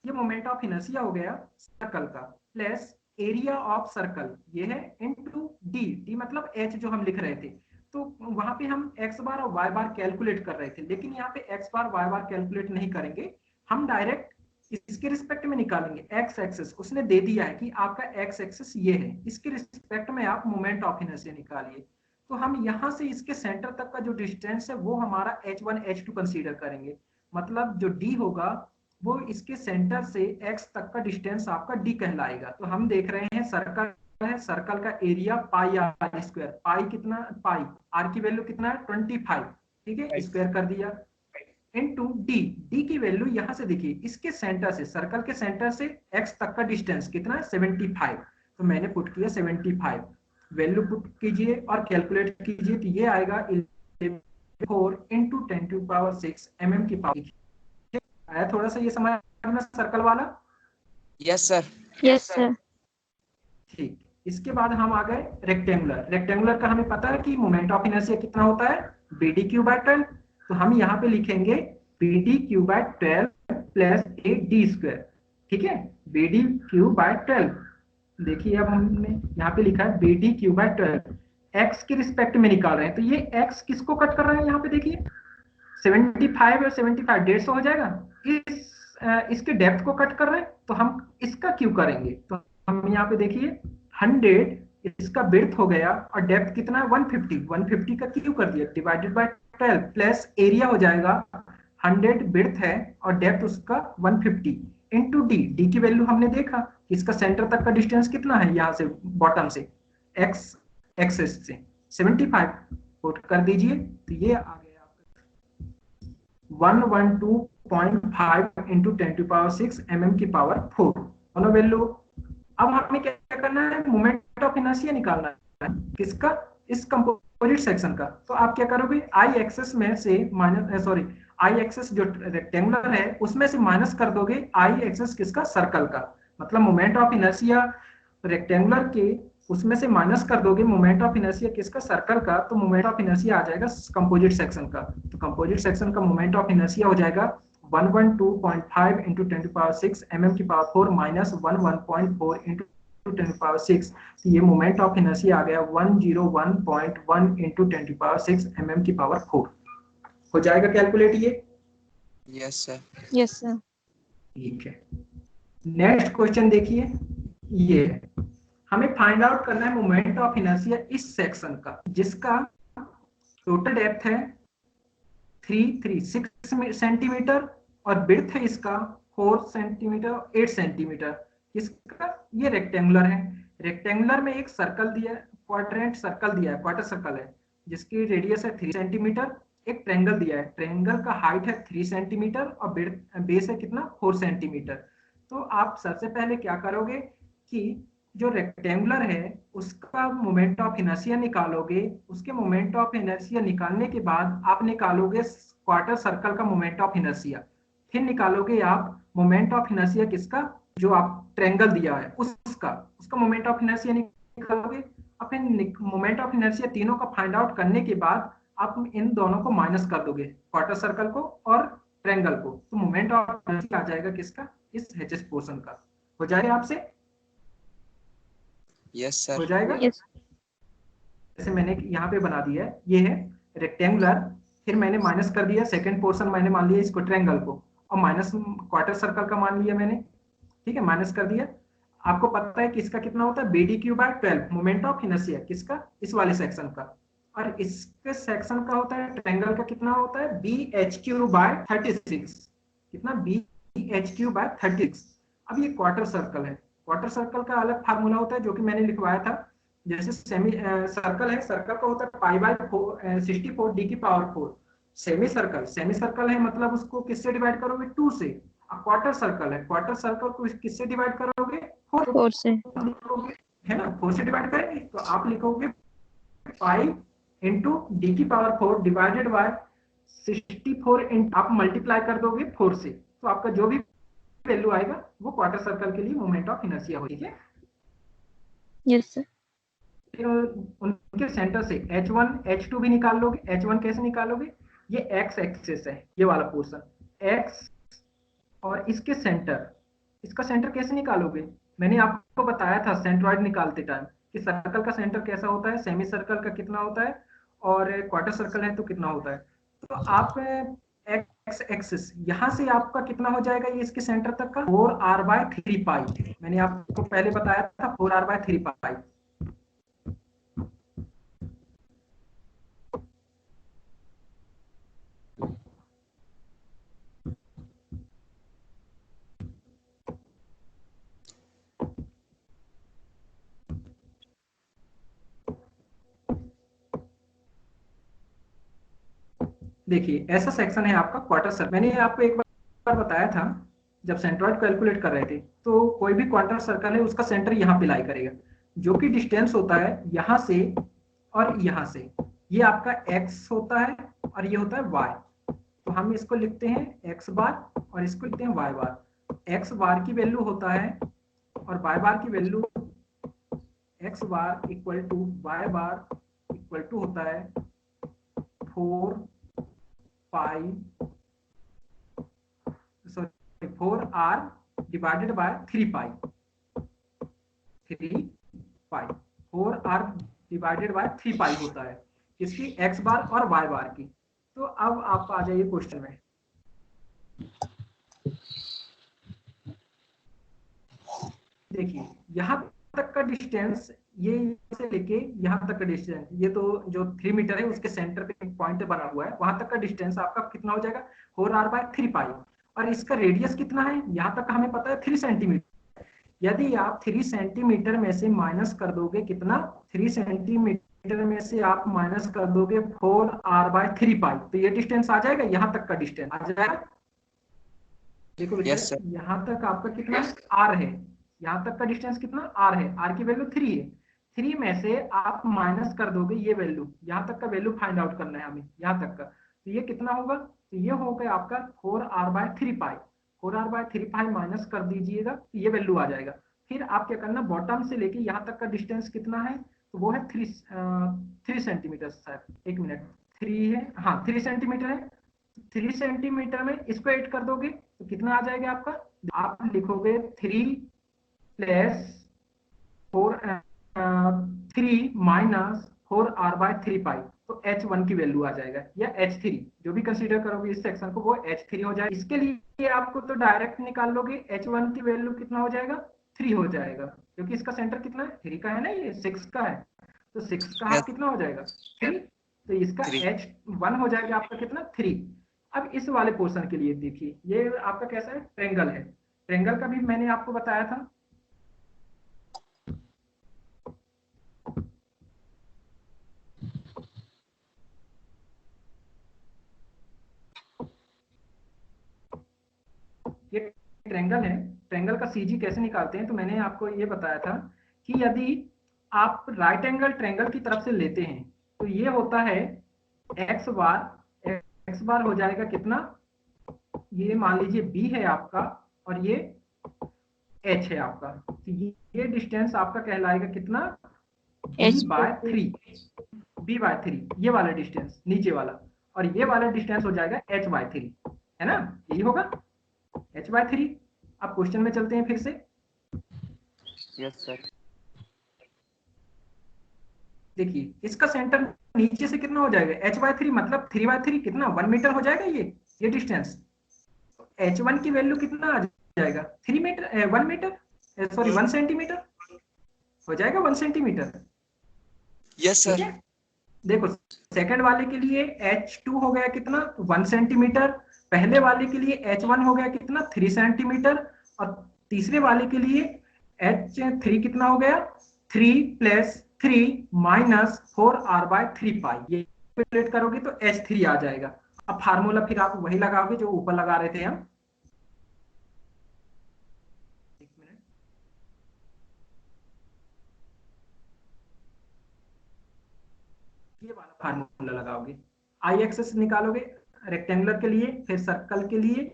ये मोमेंट ऑफ इनर्शिया हो गया सर्कल का, प्लस एरिया ऑफ सर्कल ये है इंटू डी, डी मतलब एच जो हम लिख रहे थे। तो वहां पे हम एक्स बार और वाई बार कैलकुलेट कर रहे थे, लेकिन यहाँ पे एक्स बार वाई बार कैलकुलेट नहीं करेंगे, हम डायरेक्ट इसके रिस्पेक्ट में निकालेंगे। एक्स एक्सिस उसने दे दिया है कि आपका एक्स एक्सिस ये है, इसके रिस्पेक्ट में आप मोमेंट ऑफ इनर्शिया निकालिए। तो हम यहाँ से इसके सेंटर तक का जो डिस्टेंस है वो हमारा h1 h2 कंसीडर करेंगे। मतलब जो d होगा वो इसके सेंटर से x तक का डिस्टेंस आपका d कहलाएगा। तो हम देख रहे हैं सर्कल है, सर्कल का एरिया पाई आर स्क्वायर, पाई कितना, पाई आर की वैल्यू कितना है 25, ठीक है, स्क्वायर कर दिया इनटू डी, डी की वैल्यू यहाँ से देखिए इसके सेंटर से, सर्कल के सेंटर से x तक का डिस्टेंस कितना है 75, तो मैंने पुट किया 75, वैल्यू पुट कीजिए और कैलकुलेट कीजिए, तो ये आएगा 4 इंटू 10 टू पावर 6 mm की पावर। आया थोड़ा सा ये समझ में सर्कल वाला? Yes sir. Yes sir. ठीक, इसके बाद हम आ गए रेक्टेंगुलर। रेक्टेंगुलर का हमें पता है कि मोमेंट ऑफ इनर्शिया कितना होता है BD क्यू बाय 12, तो हम यहाँ पे लिखेंगे BD cube by 12 plus AD square, ठीक है, BD क्यू बाय 12। देखिए अब हमने यहाँ पे लिखा है BD क्यू बाय 12, x के रिस्पेक्ट में निकाल रहे हैं, तो ये x किसको कट कर रहे हैं यहाँ पे देखिए 75 और 75 150 हो जाएगा, इसके डेप्थ को कट कर रहे हैं, तो हम इसका क्यू करेंगे। तो हम यहाँ पे देखिए 100 इसका विड्थ हो गया और डेप्थ कितना है 150, 150 का क्यू कर दिया डिवाइडेड बाय 12 प्लस एरिया हो जाएगा 100 विड्थ है और डेप्थ उसका 150 इंटू डी, डी की वैल्यू हमने देखा कि इसका सेंटर तक का डिस्टेंस कितना है, यहाँ से बॉटम से एक्स एक्सेस से 75, पुट कर दीजिए, तो ये आ गया आपका 112.5 इंटू 10 टू पावर 6 mm की पावर 4 दोनों वैल्यू। अब हमें क्या करना है, मोमेंट ऑफ इनर्शिया निकालना है, किसका, इस कंपोजिट सेक्शन का। तो आप क्या करोगे, आई एक्सेस में से माइनस, सॉरी आई एक्सेस जो रेक्टेंगुलर है उसमें से माइनस कर दोगे आई एक्सेस किसका, सर्कल का। मतलब मोमेंट ऑफ इनर्शिया रेक्टेंगुलर के उसमें से माइनस कर दोगे मोमेंट ऑफ इनर्शिया किसका, सर्कल का, तो मोमेंट ऑफ इनर्शिया आ जाएगा कंपोजिट सेक्शन का। तो कंपोजिट सेक्शन का मोमेंट ऑफ इनर्शिया हो जाएगा 112.5 इंटू 10 टू पावर 6 mm की power 4 minus 11.4 into 10 to power 6, तो ये मोमेंट ऑफ इनर्शिया आ गया 101.1 इंटू 10 टू पावर 6 mm की पावर 4। हो जाएगा कैलकुलेट ये? Yes sir. Yes sir. ठीक है, नेक्स्ट क्वेश्चन देखिए, ये हमें फाइंड आउट करना है मोमेंट ऑफ इनर्शिया इस सेक्शन का जिसका टोटल डेप्थ है 336 सेंटीमीटर और विड्थ है इसका 4 सेंटीमीटर 8 सेंटीमीटर। इसका ये रेक्टेंगुलर है, रेक्टेंगुलर में एक सर्कल दिया है, क्वाड्रेंट सर्कल दिया है, क्वार्टर सर्कल है जिसकी रेडियस है 3 सेंटीमीटर। एक ट्रायंगल दिया है, ट्रायंगल का हाइट है 3 सेंटीमीटर और बेस है कितना 4 सेंटीमीटर। तो आप सबसे पहले क्या करोगे कि जो रेक्टेंगुलर है उसका मोमेंट ऑफ इनर्शिया निकालोगे, उसके मोमेंट ऑफ इनर्शिया निकालने के बाद आप निकालोगे क्वार्टर सर्कल का मोमेंट ऑफ इनर्शिया, फिर निकालोगे आप मोमेंट ऑफ इनर्शिया किसका, जो आप ट्रायंगल दिया है उसका मोमेंट ऑफ इनर्शिया निकालोगे, और फिर मोमेंट ऑफ इनर्शिया तीनों का फाइंड आउट करने के बाद आप इन दोनों को माइनस कर दोगे, क्वार्टर सर्कल को और ट्रायंगल को, तो मोमेंट ऑफ इनर्शिया आ जाएगा किसका, इस एचएस पोर्शन का। हो जाएगा आपसे? Yes sir. हो जाएगा? यस। जैसे मैंने यहाँ पे बना दिया है, ये है रेक्टेंगुलर, फिर मैंने माइनस कर दिया सेकंड पोर्शन, मैंने मान लिया इसको ट्रायंगल को, और माइनस क्वार्टर सर्कल का मान लिया मैंने, ठीक है, माइनस कर दिया। आपको पता है कि इसका कितना होता है BD cube by 12 moment of inertia किसका, इस वाले सेक्शन का, और इसके सेक्शन का होता है ट्रायंगल का कितना होता है BHQ बाय 36, कितना BHQ बाय 36। अब ये क्वार्टर सर्कल है, क्वार्टर सर्कल का अलग फार्मूला होता है जो कि मैंने लिखवाया था। जैसे सेमी सर्कल है, सर्कल का होता है पाई बाय 64 डी की पावर 4। सेमी सर्कल है मतलब उसको किससे डिवाइड करोगे 2 से। क्वार्टर सर्कल है, क्वार्टर सर्कल को किससे डिवाइड करोगे 4 से, है ना, 4 से डिवाइड करेंगे, तो आप लिखोगे पाई इंटू डी की पावर 4 डिवाइडेड बाय 64 आप मल्टीप्लाई कर दोगे 4 से, तो आपका जो भी वैल्यू आएगा वो क्वार्टर सर्कल के लिए मोमेंट ऑफ इनर्शिया हो, ठीक है। Yes sir. फिर उनके सेंटर से H1 H2 भी निकाल लोगे। H1 कैसे निकालोगे, ये x एक्सिस है, ये वाला पोर्शन x, और इसके सेंटर, इसका सेंटर कैसे निकालोगे, मैंने आपको बताया था सेंट्रॉइड निकालते टाइम कि सर्कल का सेंटर कैसा होता है, सेमी सर्कल का कितना होता है, और क्वार्टर सर्कल है तो कितना होता है। तो आप एक्स एक्सिस यहाँ से आपका कितना हो जाएगा, ये इसके सेंटर तक का 4r/3π, मैंने आपको पहले बताया था 4r/3π। देखिए ऐसा सेक्शन है आपका क्वार्टर सर्कल। मैंने आपको एक बार बताया था जब सेंट्रॉइड कैलकुलेट कर रहे थे, तो कोई भी क्वार्टर सर्कल है उसका सेंटर यहाँ पे लाई करेगा, जो कि डिस्टेंस होता है यहाँ से और यहाँ से, ये आपका x होता है और ये होता है y। तो हम इसको लिखते हैं x बार और इसको लिखते हैं y बार। x बार की वैल्यू होता है और y बार की value, x bar equal to y bar equal to होता है 4r divided by 3π, 4r divided by 3π होता है इसकी x बार और y बार की। तो अब आप आ जाइए क्वेश्चन में। देखिए यहाँ तक का डिस्टेंस, ये से लेके यहाँ तक का डिस्टेंस, ये तो जो 3 मीटर है उसके सेंटर पे एक पॉइंट बना हुआ है, वहां तक का डिस्टेंस आपका कितना हो जाएगा 4r/3π, और इसका रेडियस कितना है यहाँ तक हमें पता है 3 सेंटीमीटर। यदि आप 3 सेंटीमीटर में से माइनस कर दोगे कितना, 3 सेंटीमीटर में से आप माइनस कर दोगे 4r/3π, तो ये डिस्टेंस आ जाएगा, यहाँ तक का डिस्टेंस आ जाएगा। देखो यस सर। यहाँ तक आपका कितना r है, यहाँ तक का डिस्टेंस कितना r है, r की वैल्यू 3 है, 3 में से आप माइनस कर दोगे ये वैल्यू, यहाँ तक का वैल्यू फाइंड आउट करना है हमें यहाँ तक का, तो ये कितना होगा, तो ये हो गया आपका 4r/3π, 4r/3π माइनस कर दीजिएगा तो ये वैल्यू आ जाएगा। फिर आप क्या करना, बॉटम से लेके यहाँ तक का डिस्टेंस कितना है, तो वो है 3 सेंटीमीटर, शायद 1 मिनट, 3 है, हाँ 3 सेंटीमीटर है। 3 सेंटीमीटर में इसको ऐड कर दोगे तो कितना आ जाएगा आपका, आप लिखोगे 3 प्लस 3 माइनस 4r/3π, तो H1 की वैल्यू आ जाएगा, या H3 जो भी कंसीडर करोगे इस सेक्शन को वो H3 हो जाएगा। इसके लिए आपको तो डायरेक्ट निकाल लोगे, H1 की वैल्यू कितना हो जाएगा 3 हो जाएगा, क्योंकि इसका सेंटर कितना है 3 का है ना, ये 6 का है, तो 6 का हाफ कितना हो जाएगा 3, तो इसका H1 हो जाएगा आपका कितना 3। अब इस वाले पोर्शन के लिए देखिए, ये आपका कैसा है, ट्रेंगल है, ट्रेंगल का भी मैंने आपको बताया था। ये ट्रेंगल है, ट्रेंगल का सीजी कैसे निकालते हैं, तो मैंने आपको ये बताया था कि यदि आप राइट एंगल ट्रेंगल की तरफ से लेते हैं तो ये होता है एक्स बार हो जाएगा कितना, ये मान लीजिए बी है आपका और ये एच है आपका, तो ये डिस्टेंस आपका कहलाएगा कितना b/3, ये वाला डिस्टेंस नीचे वाला, और ये वाला डिस्टेंस हो जाएगा h/3, है ना, यही होगा h/3। अब क्वेश्चन में चलते हैं फिर से। Yes sir. देखिए इसका सेंटर नीचे से कितना हो जाएगा h/3, मतलब 3/3 कितना 1 मीटर हो जाएगा ये डिस्टेंस। h1 की वैल्यू कितना आ जाएगा 3 मीटर 1 मीटर सॉरी 1 सेंटीमीटर हो जाएगा, 1 सेंटीमीटर। Yes sir. देखो सेकंड वाले के लिए h2 हो गया कितना 1 सेंटीमीटर, पहले वाले के लिए h1 हो गया कितना 3 सेंटीमीटर, और तीसरे वाले के लिए h3 कितना हो गया 3 + 3 माइनस 4r/3π, ये कैलकुलेट करोगे तो h3 आ जाएगा। अब फार्मूला फिर आप वही लगाओगे जो ऊपर लगा रहे थे हम। एक मिनट, ये वाला फार्मूला लगाओगे, आई एक्सेस निकालोगे रेक्टेंगुलर के लिए, फिर सर्कल के लिए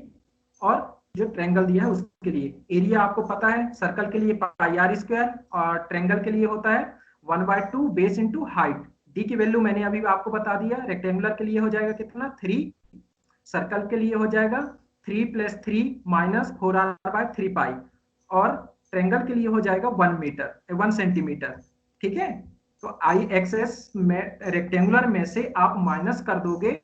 और जो ट्रायंगल दिया है उसके लिए। एरिया आपको पता है, सर्कल के लिए पाई आर स्क्वायर और ट्रायंगल के लिए होता है 1/2 बेस इंटू हाइट। डी की वैल्यू मैंने अभी आपको बता दिया। रेक्टेंगुलर के लिए हो जाएगा कितना 3, सर्कल के लिए हो जाएगा 3 + 3 - 4r/3 पाई, और ट्रायंगल के लिए हो जाएगा 1 सेंटीमीटर। ठीक है, तो आई एक्सेस में रेक्टेंगुलर में से आप माइनस कर दोगे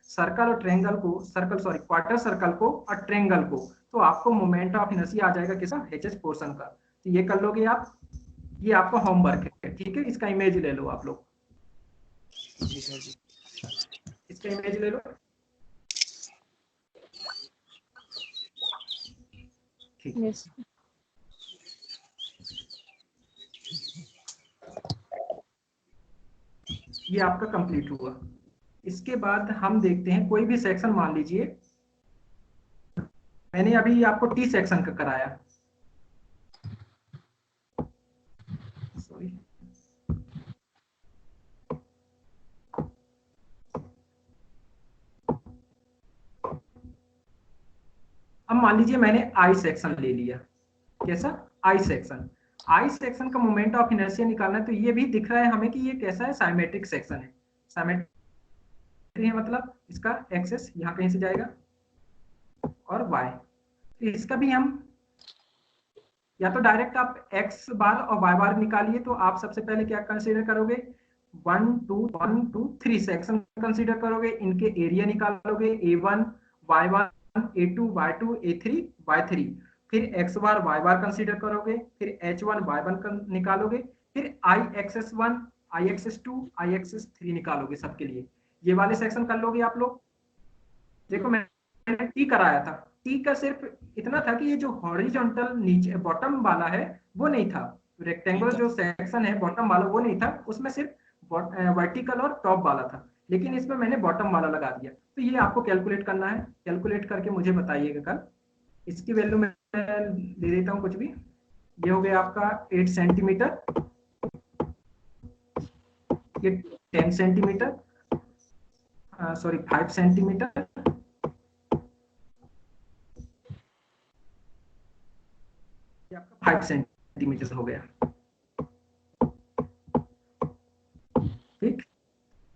सर्कल और ट्रायंगल को, सर्कल सॉरी क्वार्टर सर्कल को और ट्रायंगल को, तो आपको मोमेंट ऑफ इनर्शिया आ जाएगा किसका, एच पोर्शन का। तो ये कर लोगे आप, ये आपका होमवर्क है। ठीक है, इसका इमेज ले लो आप लोग, जी सर जी। इसका इमेज ले लो। ठीक, यस ये आपका कंप्लीट हुआ। इसके बाद हम देखते हैं कोई भी सेक्शन, मान लीजिए मैंने अभी आपको टी सेक्शन का कराया, सॉरी अब मान लीजिए मैंने आई सेक्शन ले लिया। कैसा, आई सेक्शन। आई सेक्शन का मोमेंट ऑफ इनर्शिया निकालना है, तो ये भी दिख रहा है हमें कि ये कैसा है, साइमेट्रिक सेक्शन है। साइमेट्रिक है मतलब इसका एक्सेस यहाँ कहीं से जाएगा और वाई, तो इसका भी हम या तो डायरेक्ट आप एक्स बार और वाई बार निकालिए। तो आप सबसे पहले क्या कंसीडर करोगे, 1 2 3 सेक्शन कंसीडर करोगे, इनके एरिया निकालोगे, A1 Y1 A2 Y2 A3 Y3, फिर x बार y बार कंसीडर करोगे, फिर h1 y1 निकालोगे, फिर i(x(1) i(x(2) i(x(3) निकालोगे सबके लिए। ये वाले सेक्शन कर लोगे आप लोग। देखो मैंने टी कराया था, टी का सिर्फ इतना था कि ये जो हॉरिजॉन्टल नीचे बॉटम वाला है वो नहीं था, रेक्टेंगुलर जो सेक्शन है बॉटम वाला वो नहीं था, उसमें सिर्फ वर्टिकल और टॉप वाला था, लेकिन इसमें मैंने बॉटम वाला लगा दिया। तो ये आपको कैलकुलेट करना है, कैलकुलेट करके मुझे बताइएगा कल। इसकी वैल्यू मैं दे देता हूँ कुछ भी। ये हो गया आपका 8 सेंटीमीटर, ये 10 सेंटीमीटर, सॉरी 5 सेंटीमीटर, आपका 5 सेंटीमीटर हो गया। ठीक,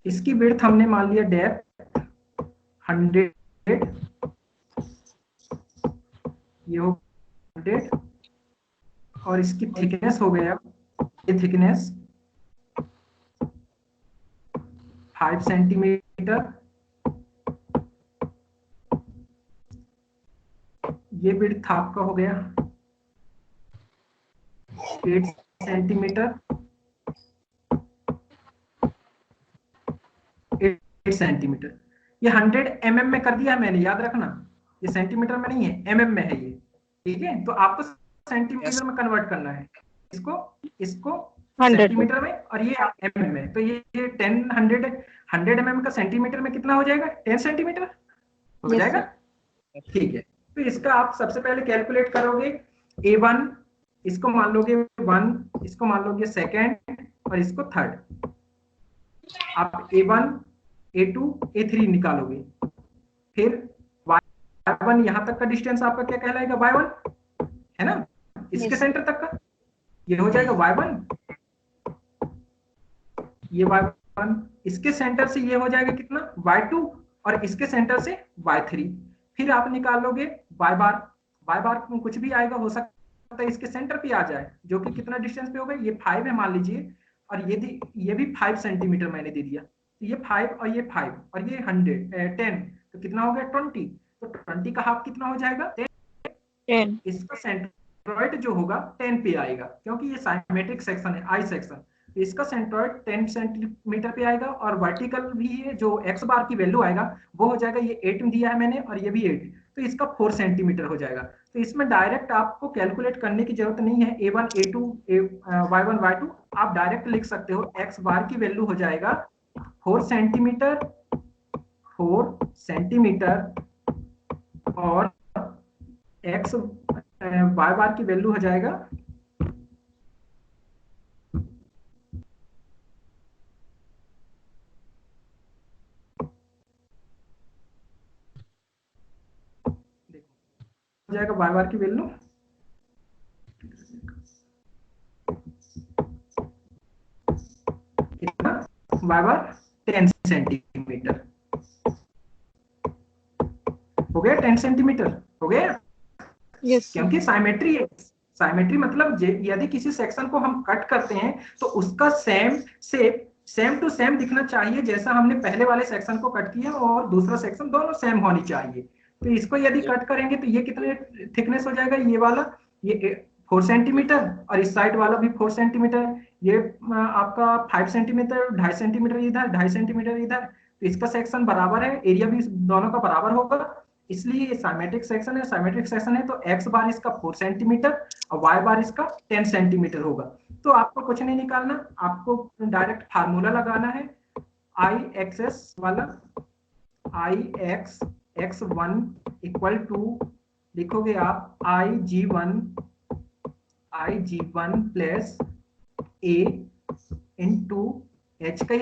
इसकी विड्थ हमने मान लिया डेप्थ 100, ये हो 100, और इसकी थिकनेस हो गया, ये थिकनेस 5 सेंटीमीटर, ये विड्थ आपका हो गया 8 सेंटीमीटर, 8 सेंटीमीटर। ये 100 mm में कर दिया है मैंने, याद रखना, ये सेंटीमीटर में नहीं है, mm में है ये। ठीक है, तो आपको सेंटीमीटर में कन्वर्ट करना है इसको, इसको 100 सेंटीमीटर में, और ये mm में। तो ये 100 mm का सेंटीमीटर में कितना हो जाएगा, 10 सेंटीमीटर हो Yes, जाएगा। ठीक है, तो इसका आप सबसे पहले कैलकुलेट करोगे। A1 इसको मान लोगे 1, इसको मान लोगे सेकेंड, और इसको थर्ड। आप A1 A2 A3 निकालोगे, फिर Y1 यहाँ तक का डिस्टेंस आपका क्या कहलाएगा, Y1 है ना, इसके Yes. सेंटर तक का, ये हो जाएगा Y1, ये Y1, इसके सेंटर से ये हो जाएगा कितना, Y2, और इसके सेंटर से Y3। फिर आप निकालोगे Y बार, Y बार कुछ भी आएगा, हो सकता है इसके सेंटर पे आ जाए, जो कि कितना डिस्टेंस पे होगा, ये 5 है मान लीजिए, और ये भी 5 सेंटीमीटर मैंने दे दिया। तो ये 5 और ये 5 और ये 10, तो कितना हो गया 20। तो 20 का हाफ कितना हो जाएगा 10 इसका सेंट्रोइड जो होगा 10 पे आएगा, क्योंकि ये साइमेट्रिक सेक्शन है, आई सेक्शन। इसका सेंट्रोइड 10 सेंटीमीटर पे आएगा, और वर्टिकल भी है जो एक्स बार की वैल्यू आएगा वो हो जाएगा, ये 8 दिया है मैंने और ये भी 8, तो इसका 4 सेंटीमीटर हो जाएगा। तो इसमें डायरेक्ट आपको कैलकुलेट करने की जरूरत नहीं है, A1 A2 Y1 Y2 आप डायरेक्ट लिख सकते हो। एक्स बार की वैल्यू हो जाएगा 4 सेंटीमीटर, 4 सेंटीमीटर, और एक्स वाई बार की वैल्यू हो जाएगा देखो जाएगा वाई बार की वैल्यू? कितना? वाई बार 10 सेंटीमीटर। हो गया 10 सेंटीमीटर? हो गया? Yes sir. क्योंकि साइमेट्री है। साइमेट्री मतलब यदि किसी सेक्शन को हम कट करते हैं तो उसका सेम टू सेम दिखना चाहिए, जैसा हमने पहले वाले सेक्शन को कट किया और दूसरा सेक्शन, दोनों सेम होनी चाहिए। तो इसको यदि कट करेंगे तो ये कितने थिकनेस हो जाएगा? ये वाला ये 4 सेंटीमीटर और इस साइड वाला भी 4 सेंटीमीटर। ये आपका 5 सेंटीमीटर, 2.5 सेंटीमीटर इधर, 2.5 सेंटीमीटर इधर। तो इसका सेक्शन बराबर है, एरिया भी दोनों का बराबर होगा, इसलिए ये साइमेट्रिक सेक्शन है। साइमेट्रिक सेक्शन है तो एक्स बार इसका 4 सेंटीमीटर और वाई बार इसका 10 सेंटीमीटर होगा। तो आपको कुछ नहीं निकालना, आपको डायरेक्ट फार्मूला लगाना है आई एक्स एस वाला। I X X one equal to लिखोगे आप I G one plus A into H का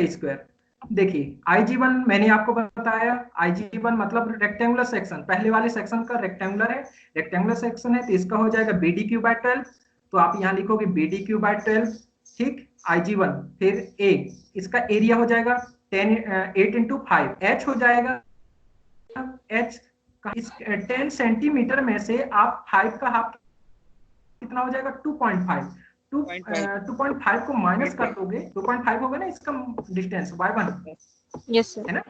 स्क्वायर। देखिए IG1 मैंने आपको बताया, IG1 मतलब रेक्टेंगुलर सेक्शन, पहले वाले सेक्शन का रेक्टेंगुलर है, रेक्टेंगुलर सेक्शन है तो इसका हो जाएगा BDQ/12। तो आप यहाँ लिखोगे BDQ/12, ठीक। IG1 फिर A, इसका एरिया हो जाएगा 8 इंटू 5, H हो जाएगा। H 10 सेंटीमीटर में से आप 5 का हाफ कितना हो जाएगा? 2.5। 2.5 को माइनस कर दोगे, 2.5 होगा ना इसका डिस्टेंस y1, यस सर। है ना?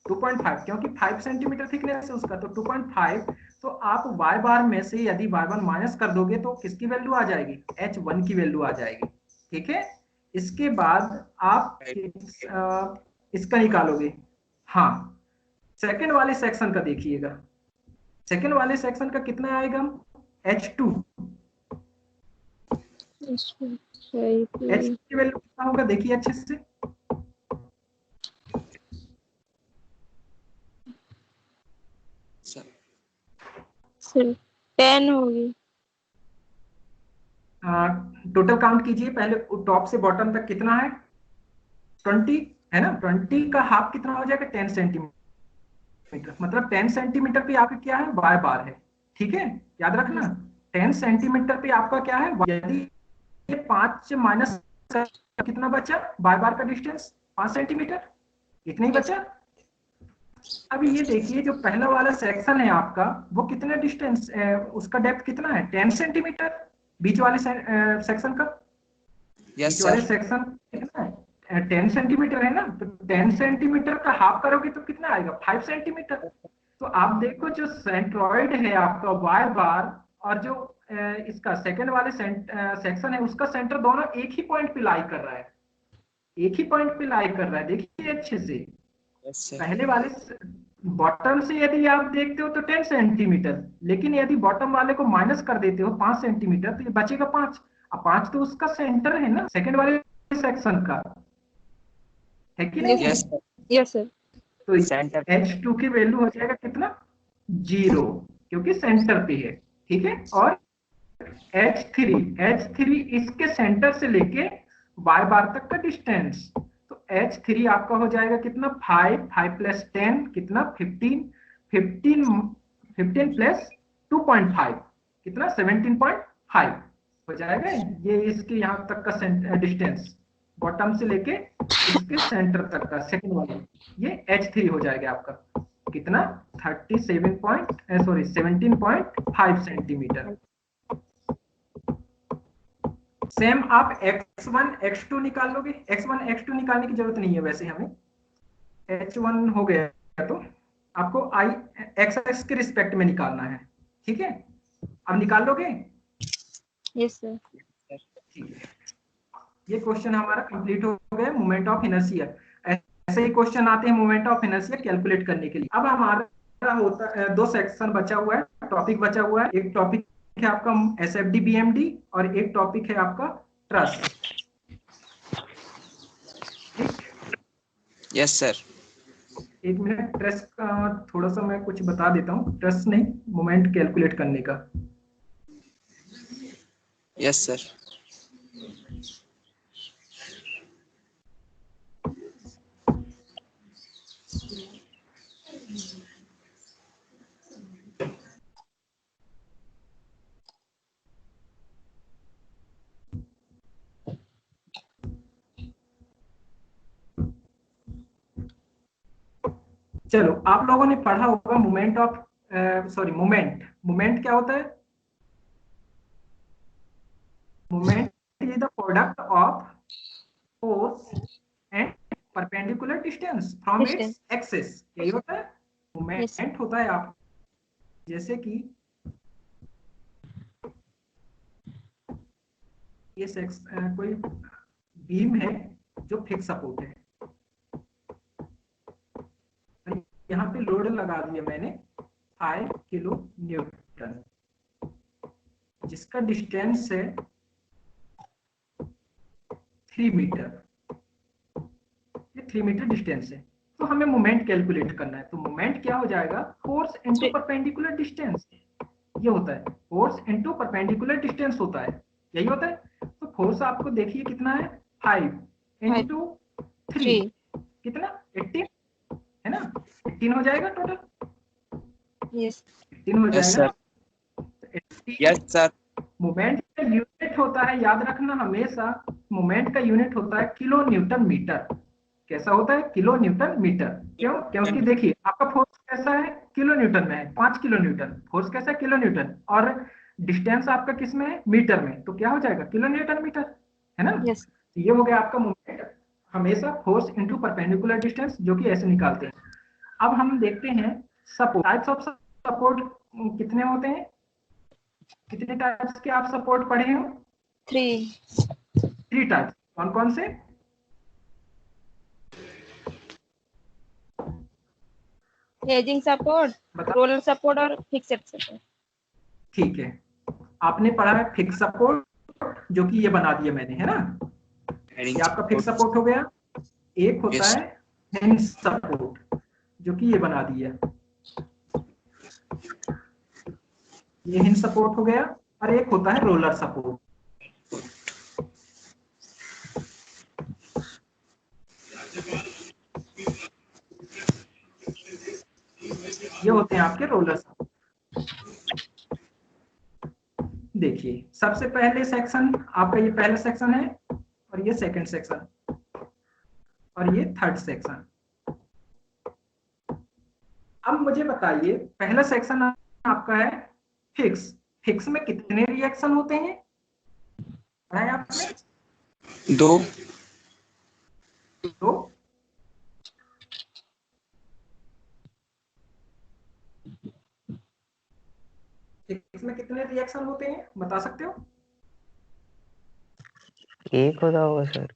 2.5 क्योंकि 5 सेंटीमीटर थिकनेस है उसका, तो 2.5। तो आप y बार में से यदि y1 माइनस कर दोगे तो किसकी वैल्यू आ जाएगी? h1 की वैल्यू आ जाएगी, ठीक है। इसके बाद आप इसका निकालोगे। हाँ, सेकंड वाले सेक्शन का देखिएगा, सेकंड वाले सेक्शन का कितना आएगा? h2। h की वैल्यू कितना होगा देखिए अच्छे से। सर 10 होगी। टोटल काउंट कीजिए पहले, टॉप से बॉटम तक कितना है? 20 है ना? 20 का हाफ कितना हो जाएगा? 10 सेंटीमीटर। मतलब 10 सेंटीमीटर पे आपका क्या है? वाई बार है, ठीक है, याद रखना। 10 सेंटीमीटर पे आपका क्या है? यदि ये 5 से माइनस कितना बचा वाई बार का डिस्टेंस? 5 सेंटीमीटर, इतना ही बचा। अब ये देखिए जो पहला वाला सेक्शन है आपका, वो कितने डिस्टेंस, उसका डेप्थ कितना है? 10 सेंटीमीटर। बीच वाले सेक्शन का, यस बीच वाले सर। सेक्शन कितना है? 10 सेंटीमीटर है ना? तो 10 सेंटीमीटर का हाफ करोगे तो कितना आएगा? 5 सेंटीमीटर। तो आप देखो जो सेंट्रॉइड है आपका वाई बार और जो इसका सेकंड वाले सेक्शन है उसका सेंटर दोनों एक ही पॉइंट पे लाई कर रहा है, एक ही पॉइंट पे लाई कर रहा है। देखिए अच्छे से, यस सर। पहले वाले बॉटम से यदि आप देखते हो तो 10 सेंटीमीटर, लेकिन यदि बॉटम वाले को माइनस कर देते हो 5 सेंटीमीटर तो ये बचेगा 5। अब 5 तो उसका सेंटर है ना सेकंड वाले सेक्शन का, है कि नहीं है? Yes sir. Yes sir. तो सेंटर। H2 की वैल्यू हो जाएगा कितना? 0, क्योंकि सेंटर पे है, ठीक है। और H3 इसके सेंटर से लेके y बार तक का डिस्टेंस। तो H3 आपका हो जाएगा कितना? 5 प्लस 10 कितना? 15 प्लस 2.5 कितना? 17.5 हो जाएगा। ये इसके यहाँ तक का डिस्टेंस, बॉटम से लेके इसके सेंटर तक का सेकंड वाला, ये H3 हो जाएगा आपका कितना? 17.5 सेंटीमीटर। सेम आप x1 x2 निकाल लोगे। x1 x2 निकालने की जरूरत नहीं है वैसे हमें, h1 हो गया तो आपको i x के रिस्पेक्ट में निकालना है, ठीक है। अब निकाल लोगे? Yes sir. ठीक है, ये क्वेश्चन हमारा कंप्लीट हो गया मोमेंट ऑफ इनर्शिया। ऐसे ही क्वेश्चन आते हैं मोमेंट ऑफ इनर्शिया कैलकुलेट करने के लिए। अब हमारा होता है दो सेक्शन बचा हुआ है, टॉपिक बचा हुआ है। एक टॉपिक है आपका SFD BMD और एक टॉपिक है आपका ट्रस, ठीक। Yes sir. एक मिनट, ट्रस का थोड़ा सा मैं कुछ बता देता हूँ, ट्रस नहीं मोमेंट कैलकुलेट करने का। Yes sir. चलो आप लोगों ने पढ़ा होगा मोमेंट ऑफ मोमेंट। मोमेंट क्या होता है? Moment is the product of force and perpendicular distance from Distance. Its axis, यही होता है मोमेंट। होता है आप जैसे कि ये कोई बीम है जो फिक्स सपोर्ट है, यहाँ पे लोड लगा दिया मैंने 5 किलो न्यूटन, जिसका डिस्टेंस है 3 मीटर। ये 3 मीटर डिस्टेंस है। तो हमें मोमेंट कैलकुलेट करना है। तो मोमेंट क्या हो जाएगा? Force into perpendicular distance. ये होता है फोर्स इनटू परपेंडिकुलर डिस्टेंस होता है, यही होता है। तो फोर्स आपको देखिए कितना है, 5 इनटू 3 कितना, 18 है ना, 18 हो जाएगा टोटल। Yes. 18 हो जाएगा। Yes sir. मोमेंट का यूनिट होता है, याद रखना हमेशा, मोमेंट का यूनिट होता है किलो न्यूटन मीटर। कैसा होता है? Kilo newton metre. क्यों? क्योंकि देखिए आपका फोर्स कैसा है, किलो न्यूटन में है, 5 किलो न्यूटन। फोर्स कैसा है? Kilo Newton. और डिस्टेंस आपका किस में है? मीटर में। तो क्या हो जाएगा? किलो न्यूटन मीटर, है ना। Yes. तो ये हो गया आपका मोमेंट, हमेशा फोर्स इनटू परपेंडिकुलर डिस्टेंस, जो कि ऐसे निकालते हैं। अब हम देखते हैं सपोर्ट। टाइप्स ऑफ सपोर्ट कितने होते हैं? कितने टाइप्स के आप सपोर्ट पढ़े हो? 3 टाइप्स। कौन कौन से? Hedging support, roller support और fixed support. ठीक है, आपने पढ़ा है फिक्स सपोर्ट, जो कि ये बना दिया मैंने, है ना। ये आपका फिक्स सपोर्ट हो गया। एक होता है हिंज सपोर्ट, जो कि ये बना दिया, ये हिंज सपोर्ट हो गया। और एक होता है रोलर सपोर्ट। ये होते हैं आपके रोलर सपोर्ट। देखिए सबसे पहले सेक्शन आपका, ये पहला सेक्शन है, और ये सेकंड सेक्शन, और ये थर्ड सेक्शन। अब मुझे बताइए, पहला सेक्शन आपका है फिक्स। फिक्स में कितने रिएक्शन होते हैं? पढ़ा है आपने? 2। फिक्स में कितने रिएक्शन होते हैं, बता सकते हो? एक होता होगा सर।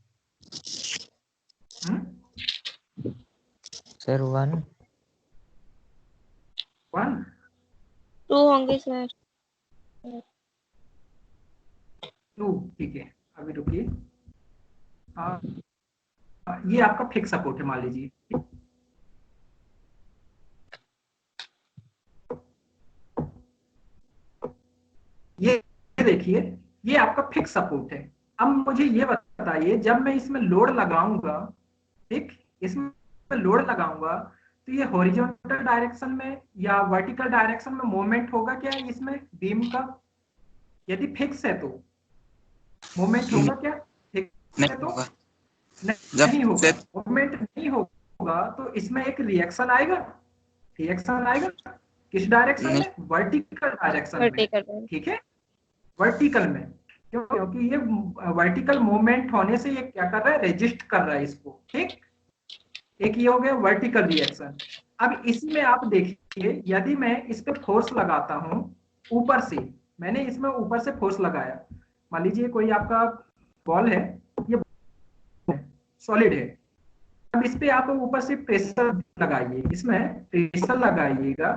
सर 1 2 होंगे सर। 2, ठीक है। अभी रुकिए, ये आपका फिक्स सपोर्ट है, मान लीजिए। ये देखिए, ये आपका फिक्स सपोर्ट है। अब मुझे ये बताइए, जब मैं इसमें लोड लगाऊंगा, ठीक, इसमें लोड लगाऊंगा, तो ये हॉरिजॉन्टल डायरेक्शन में या वर्टिकल डायरेक्शन में मूवमेंट होगा क्या इसमें बीम का? यदि फिक्स है तो मूवमेंट होगा क्या? फिक्स है तो नहीं होगा। मूवमेंट नहीं होगा तो इसमें एक रिएक्शन आएगा। रिएक्शन आएगा किस डायरेक्शन में? वर्टिकल डायरेक्शन में, ठीक है, वर्टिकल में। क्यों? क्योंकि ये वर्टिकल मूवमेंट होने से ये क्या कर रहा है? रेजिस्ट कर रहा है इसको, ठीक। एक ये हो गया वर्टिकल रिएक्शन। अब इसमें आप देखिए, यदि मैं इस पे फोर्स लगाता हूं ऊपर से, मैंने इसमें ऊपर से फोर्स लगाया, मान लीजिए कोई आपका बॉल है, ये सॉलिड है। अब इस पे आप ऊपर से प्रेशर लगाइए, इसमें प्रेशर लगाइएगा,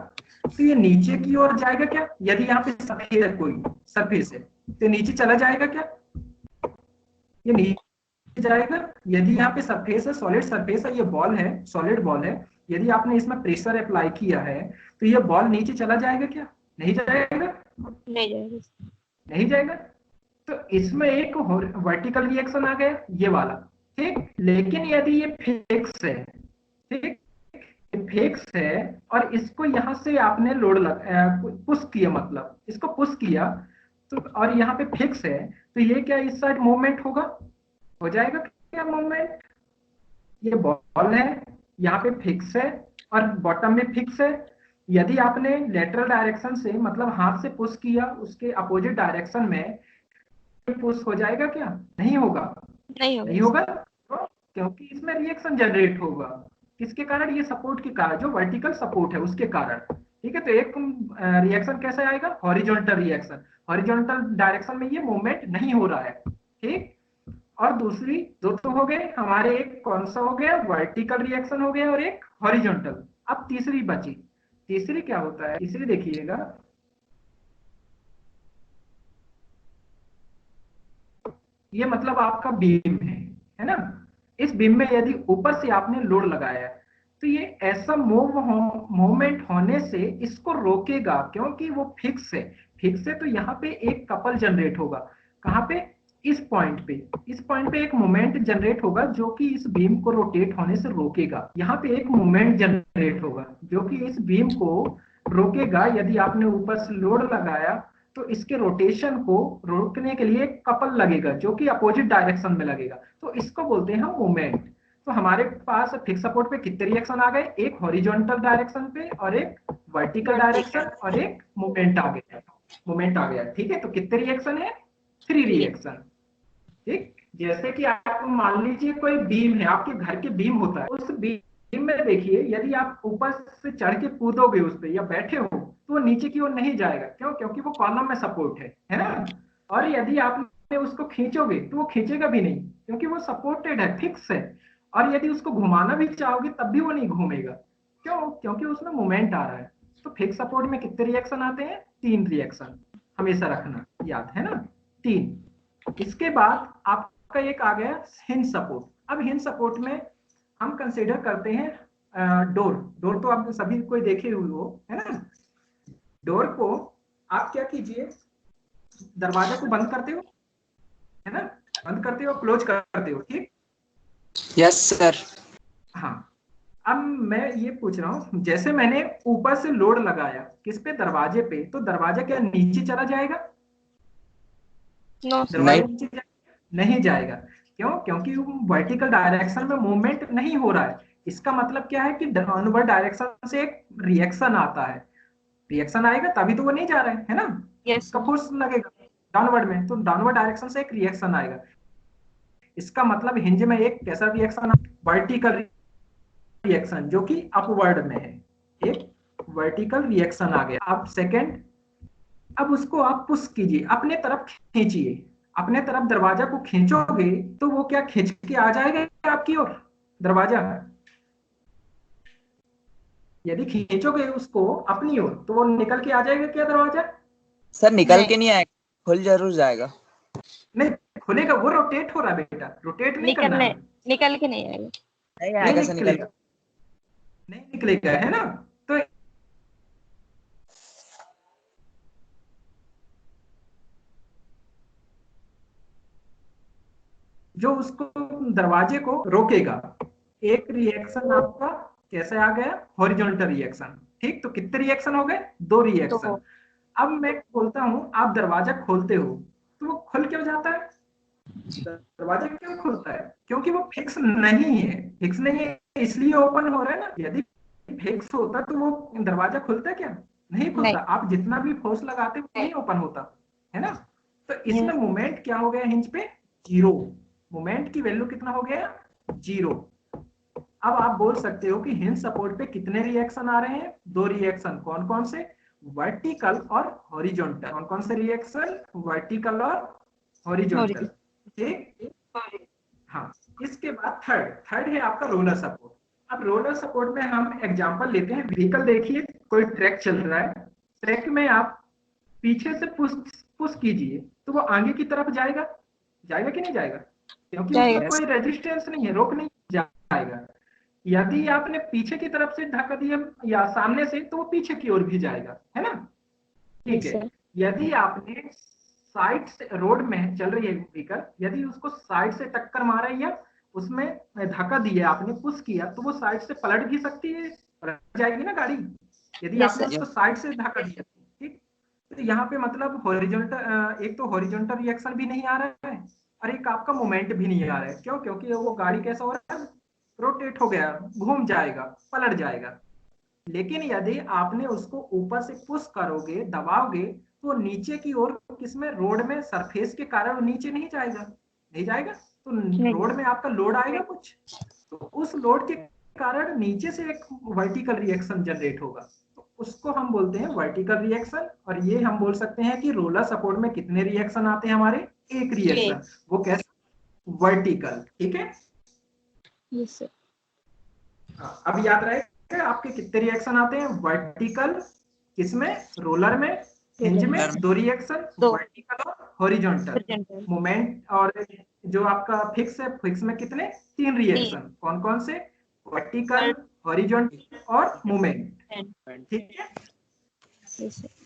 तो ये नीचे की ओर जाएगा क्या? यदि यहाँ पे सफेद है, कोई सरफेस है, तो नीचे चला जाएगा क्या? ये नीचे जाएगा। यदि यहाँ पे सरफेस है, सॉलिड सरफेस है, ये बॉल है, सॉलिड बॉल है, यदि आपने इसमें प्रेशर अप्लाई किया है, तो ये बॉल नीचे चला जाएगा क्या? नहीं जाएगा। नहीं जाएगा। नहीं जाएगा। तो इसमें एक वर्टिकल रिएक्शन आ गया, ये वाला, ठीक। लेकिन यदि ये फिक्स है, ठीक, फिक्स है, और इसको यहाँ से आपने लोड पुश किया, मतलब इसको पुश किया, तो और यहाँ पे फिक्स है, तो ये क्या इस साइड मूवमेंट होगा? हो जाएगा क्या मूवमेंट? ये बॉल है, यहाँ पे फिक्स है, और बॉटम में फिक्स है। यदि आपने लेटरल डायरेक्शन से मतलब हाथ से पुश किया, उसके अपोजिट डायरेक्शन में पुश हो जाएगा क्या? नहीं होगा। नहीं नहीं होगा। होगा तो क्योंकि इसमें रिएक्शन जनरेट होगा। किसके कारण? ये सपोर्ट के कारण, जो वर्टिकल सपोर्ट है उसके कारण। ठीक है, तो एक रिएक्शन कैसे आएगा? Horizontal reaction. हॉरिजॉन्टल डायरेक्शन में ये मूवमेंट नहीं हो रहा है। ठीक, और दूसरी दो तो हो गए हमारे, एक कौन सा हो गया? वर्टिकल रिएक्शन हो गया और एक हॉरिजॉन्टल। अब तीसरी बची। तीसरी क्या होता है? तीसरी देखिएगा, ये मतलब आपका बीम है ना? इस बीम में यदि ऊपर से आपने लोड लगाया तो ये ऐसा मूवमेंट होने से इसको रोकेगा, क्योंकि वो फिक्स है। फिक्स है तो यहाँ पे एक कपल जनरेट होगा। कहाँ पे? इस पॉइंट पे। इस पॉइंट पे एक मोमेंट जनरेट होगा जो कि इस बीम को रोटेट होने से रोकेगा। यहाँ पे एक मोमेंट जनरेट होगा जो कि इस बीम को रोकेगा। यदि आपने ऊपर से लोड लगाया तो इसके रोटेशन को रोकने के लिए एक कपल लगेगा जो कि अपोजिट डायरेक्शन में लगेगा, तो इसको बोलते हैं हम मोमेंट। तो हमारे पास फिक्स सपोर्ट पे कितने रिएक्शन आ गए? एक हॉरिजॉन्टल डायरेक्शन पे और एक वर्टिकल डायरेक्शन और एक मोमेंट आ गया। मोमेंट आ गया, ठीक है। तो कितने रिएक्शन है? 3 रिएक्शन। ठीक, जैसे कि आप मान लीजिए कोई बीम है, आपके घर के बीम होता है, उस बीम में देखिए यदि आप ऊपर से चढ़ के कूदोगे उस पे या बैठे हो तो वो नीचे की ओर नहीं जाएगा। क्यों? क्योंकि वो कॉलम में सपोर्ट है ना? और यदि आप उसको खींचोगे तो वो खींचेगा भी नहीं, क्योंकि वो सपोर्टेड है, फिक्स है। और यदि उसको घुमाना भी चाहोगे तब भी वो नहीं घूमेगा। क्यों? क्योंकि उसमें मोमेंट आ रहा है। तो फिक्स सपोर्ट में कितने रिएक्शन आते हैं? 3 रिएक्शन। हमेशा रखना याद, है ना? 3। इसके बाद आपका एक आ गया हिंज सपोर्ट। अब हिंज सपोर्ट में हम कंसीडर करते हैं डोर। डोर तो आप सभी कोई देखे हुए हो, है ना? डोर को आप क्या कीजिए, दरवाजा को बंद करते हो, है ना? बंद करते हो, क्लोज करते हो, ठीक? Yes sir. हाँ, अब मैं ये पूछ रहा हूँ, जैसे मैंने ऊपर से लोड लगाया किस पे? दरवाजे पे, तो दरवाजा क्या नीचे चला जाएगा? नो दरवाजा नीचे जाएगा? नहीं जाएगा। क्यों? क्योंकि वर्टिकल डायरेक्शन में मूवमेंट नहीं हो रहा है। इसका मतलब क्या है कि डाउनवर्ड डायरेक्शन से एक रिएक्शन आता है। रिएक्शन आएगा तभी तो वो नहीं जा रहा है ना? यस उसका फोर्स लगेगा डाउनवर्ड में, तो डाउनवर्ड डायरेक्शन से एक रिएक्शन आएगा। इसका मतलब हिंज में एक कैसा रिएक्शन? वर्टिकल रिएक्शन जो कि अपवर्ड में है। एक वर्टिकल रिएक्शन आ गया। अब सेकंड, अब उसको आप पुश कीजिए, अपने तरफ खींचिए। अपने तरफ दरवाजा को खींचोगे तो वो क्या खींच के आ जाएगा आपकी ओर दरवाजा? यदि खींचोगे उसको अपनी ओर तो वो निकल के आ जाएगा क्या दरवाजा? सर निकल नहीं। के नहीं आएगा, खुल जरूर जाएगा। नहीं खुलेगा, वो रोटेट हो रहा है बेटा, रोटेट नहीं करना निकलने है। निकल के नहीं आएगा। नहीं नहीं आएगा सर, निकल निकलेगा, नहीं निकलेगा, है ना? तो जो उसको दरवाजे को रोकेगा, एक रिएक्शन आपका कैसे आ गया? Horizontal reaction. ठीक, तो कितने रिएक्शन हो गए? 2 रिएक्शन। तो अब मैं बोलता हूं, आप दरवाजा खोलते हो तो वो खुल क्यों जाता है? दरवाजा क्यों खुलता है? क्योंकि वो फिक्स नहीं है। फिक्स नहीं है इसलिए ओपन हो रहा है ना। यदि फिक्स होता तो वो दरवाजा खुलता क्या? नहीं खुलता। नहीं। आप जितना भी फोर्स लगाते वो नहीं ओपन होता, है ना? तो इसमें यस। मोमेंट क्या हो गया हिंज पे? 0। मोमेंट की वैल्यू कितना हो गया? 0। अब आप बोल सकते हो कि हिंज सपोर्ट पे कितने रिएक्शन आ रहे हैं? 2 रिएक्शन। कौन कौन से? वर्टिकल और हॉरिजॉन्टल। कौन कौन से रिएक्शन? वर्टिकल और हॉरिजॉन्टल। ठीक, हाँ। इसके बाद थर्ड है आपका रोलर सपोर्ट। अब रोलर सपोर्ट में हम एग्जांपल लेते हैं। व्हीकल देखिए, कोई ट्रैक चल रहा है, ट्रैक में आप पीछे से पुश पुश कीजिए तो वो आगे की तरफ जाएगा। जाएगा कि नहीं जाएगा? क्योंकि जाएगा। उसमें कोई रेजिस्टेंस नहीं है, रोक नहीं जाएगा। यदि आपने पीछे की तरफ से धक्का दिया या सामने से तो वो पीछे की ओर भी जाएगा, है ना? ठीक यस है। सर। यदि आपने साइड से, रोड में चल रही है व्हीकल, यदि उसको साइड से टक्कर मारा या उसमें धक्का दिया, आपने पुश किया, तो वो साइड से पलट भी सकती है, पलट जाएगी ना गाड़ी, यदि यस आपने सर। उसको साइड से धक्का दिया। ठीक, तो यहाँ पे मतलब हॉरिजॉन्टल, एक तो हॉरिजॉन्टल रिएक्शन भी नहीं आ रहा है और एक आपका मोमेंट भी नहीं आ रहा है। क्यों? क्योंकि वो गाड़ी कैसा हो रहा है? रोटेट हो गया, घूम जाएगा, पलट जाएगा। लेकिन यदि आपने उसको ऊपर से पुश करोगे, दबाओगे, तो नीचे की ओर किसमें, रोड में सरफेस के कारण वो नीचे नहीं जाएगा, नहीं जाएगा, तो रोड में आपका लोड आएगा कुछ, तो उस लोड के कारण नीचे से एक वर्टिकल रिएक्शन जनरेट होगा, तो उसको हम बोलते हैं वर्टिकल रिएक्शन। और ये हम बोल सकते हैं कि रोलर सपोर्ट में कितने रिएक्शन आते हैं हमारे, एक रिएक्शन, वो कैसे, वर्टिकल। ठीक है, यस सर। अब याद रहेगा आपके कितने रिएक्शन आते हैं, वर्टिकल किसमें, रोलर में, हिंज में 2 रिएक्शन, वर्टिकल और हॉरिजॉन्टल। मोमेंट और जो आपका फिक्स है, फिक्स में कितने, 3 रिएक्शन, कौन कौन से, वर्टिकल, हॉरिजॉन्टल और मोमेंट। ठीक है,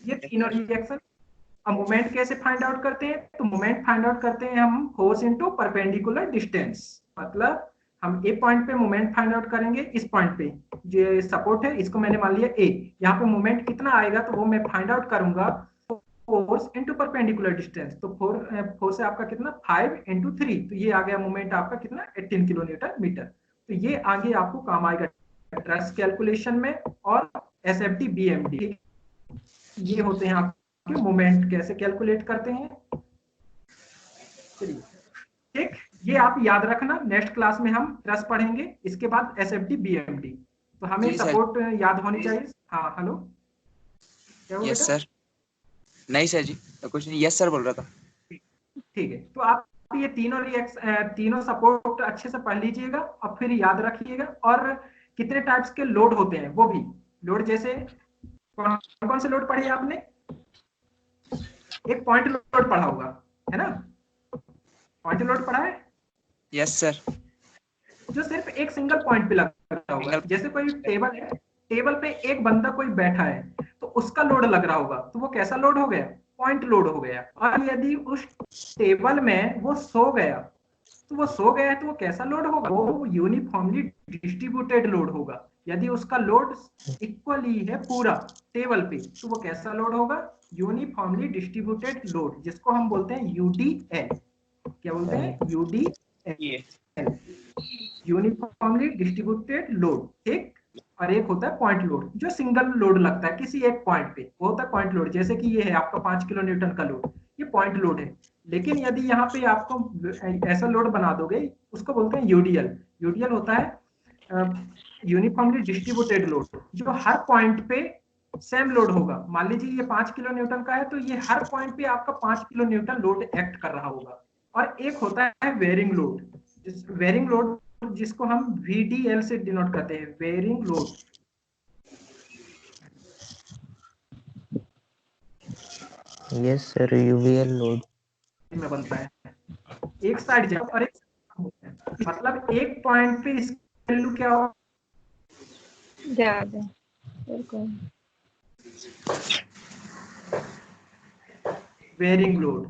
ये तीनों रिएक्शन। अब मोमेंट कैसे फाइंड आउट करते हैं, तो मोमेंट फाइंड आउट करते हैं हम फोर्स इनटू परपेंडिकुलर डिस्टेंस, मतलब हम ए पॉइंट पे मोमेंट फाइंड आउट करेंगे, इस पॉइंट पे जो सपोर्ट है इसको मैंने मान लिया ए, यहाँ पे मोमेंट कितना आएगा तो वो मैं फाइंड आउट करूंगा फोर्स इनटू परपेंडिकुलर डिस्टेंस, तो फोर्स है आपका कितना, 5 × 3, तो ये आ गया मोमेंट आपका कितना, 18 किलोन्यूटन मीटर। तो ये आगे आपको काम आएगा ट्रस कैलकुलेशन में और एसएफटी बीएमडी, ये होते हैं आपके मोमेंट कैसे कैलकुलेट करते हैं। चलिए ठीक, ये आप याद रखना, नेक्स्ट क्लास में हम ट्रस पढ़ेंगे, इसके बाद एसएफटी बीएमडी, तो हमें सपोर्ट याद होनी चाहिए। हाँ हेलो, क्या बोल रहे थे? यस सर, नहीं सर जी कुछ नहीं, यस सर बोल रहा था। ठीक है, तो आप ये तीनों सपोर्ट अच्छे से पढ़ लीजिएगा और फिर याद रखिएगा, और कितने टाइप्स के लोड होते हैं वो भी, लोड जैसे कौन कौन से लोड पढ़े आपने, एक पॉइंट लोड पढ़ा होगा, है ना, पॉइंट लोड पढ़ा है? यस सर, जो सिर्फ एक सिंगल पॉइंट पे लगा होगा, जैसे कोई टेबल है, टेबल पे एक बंदा कोई बैठा है तो उसका लोड लग रहा होगा, तो वो कैसा लोड हो गया, पॉइंट लोड हो गया। और यदि उस टेबल में वो सो गया, तो वो सो गया है तो वो कैसा लोड होगा, वो यूनिफॉर्मली डिस्ट्रीब्यूटेड लोड होगा। यदि उसका लोड इक्वली है पूरा टेबल पे, तो वो कैसा लोड होगा, यूनिफॉर्मली डिस्ट्रीब्यूटेड लोड, जिसको हम बोलते हैं यूडीएल। क्या बोलते हैं, यूडीएल, यूनिफॉर्मली डिस्ट्रीब्यूटेड लोड। ठीक, और एक होता है पॉइंट लोड, जो सिंगल लोड लगता है किसी एक पॉइंट पे, वो होता है पॉइंट लोड। जैसे कि ये है आपका 5 किलो न्यूटन का लोड, ये पॉइंट लोड है। लेकिन यदि यहाँ पे आपको ऐसा लोड बना दोगे, उसको बोलते हैं यूडीएल। यूडीएल होता है यूनिफॉर्मली डिस्ट्रीब्यूटेड लोड, जो हर पॉइंट पे सेम लोड होगा। मान लीजिए ये 5 किलो न्यूटन का है, तो ये हर पॉइंट पे आपका 5 किलो न्यूटन लोड एक्ट कर रहा होगा। और एक होता है वेरिंग लोड, वेरिंग लोड जिसको हम VDL से डिनोट करते हैं, varying load. Yes sir, UVL load में बनता है, एक साइड जब और एक, मतलब एक पॉइंट पे इसकी वैल्यू क्या हो, ज्यादा बिल्कुल वेरिंग लोड।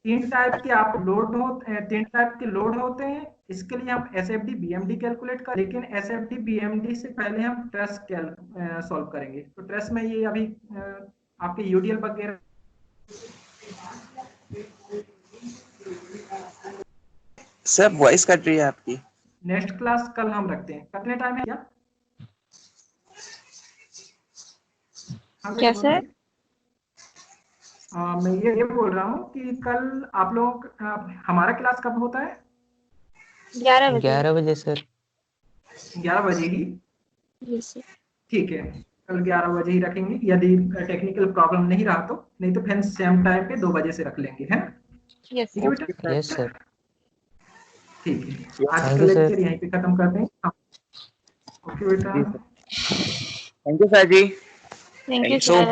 तीन टाइप के आप लोड होते हैं, 3 टाइप के लोड होते हैं। इसके लिए हम एसएफडी बीएमडी कैलकुलेट कर, लेकिन एसएफडी बीएमडी से पहले हम ट्रस सॉल्व करेंगे। तो ट्रस में ये अभी आपके यूडीएल वगैरह सर वॉइस कट रही है आपकी। नेक्स्ट क्लास कल हम रखते हैं, कितने टाइम है क्या? क्या सर? मैं ये बोल रहा हूँ कि कल आप लोग हमारा क्लास कब होता है? 11 बजे। 11 बजे सर। 11 बजे ही, यस सर। ठीक है, कल 11 बजे ही रखेंगे। यदि टेक्निकल प्रॉब्लम नहीं रहा तो, नहीं तो फिर सेम टाइम पे 2 बजे से रख लेंगे, है ना? यस ठीक है बेटा? Yes sir. ठीक है, आज का लेक्चर यहीं पे खत्म करते हैं। ओके बेटा, thank you sir ji. Thank you sir.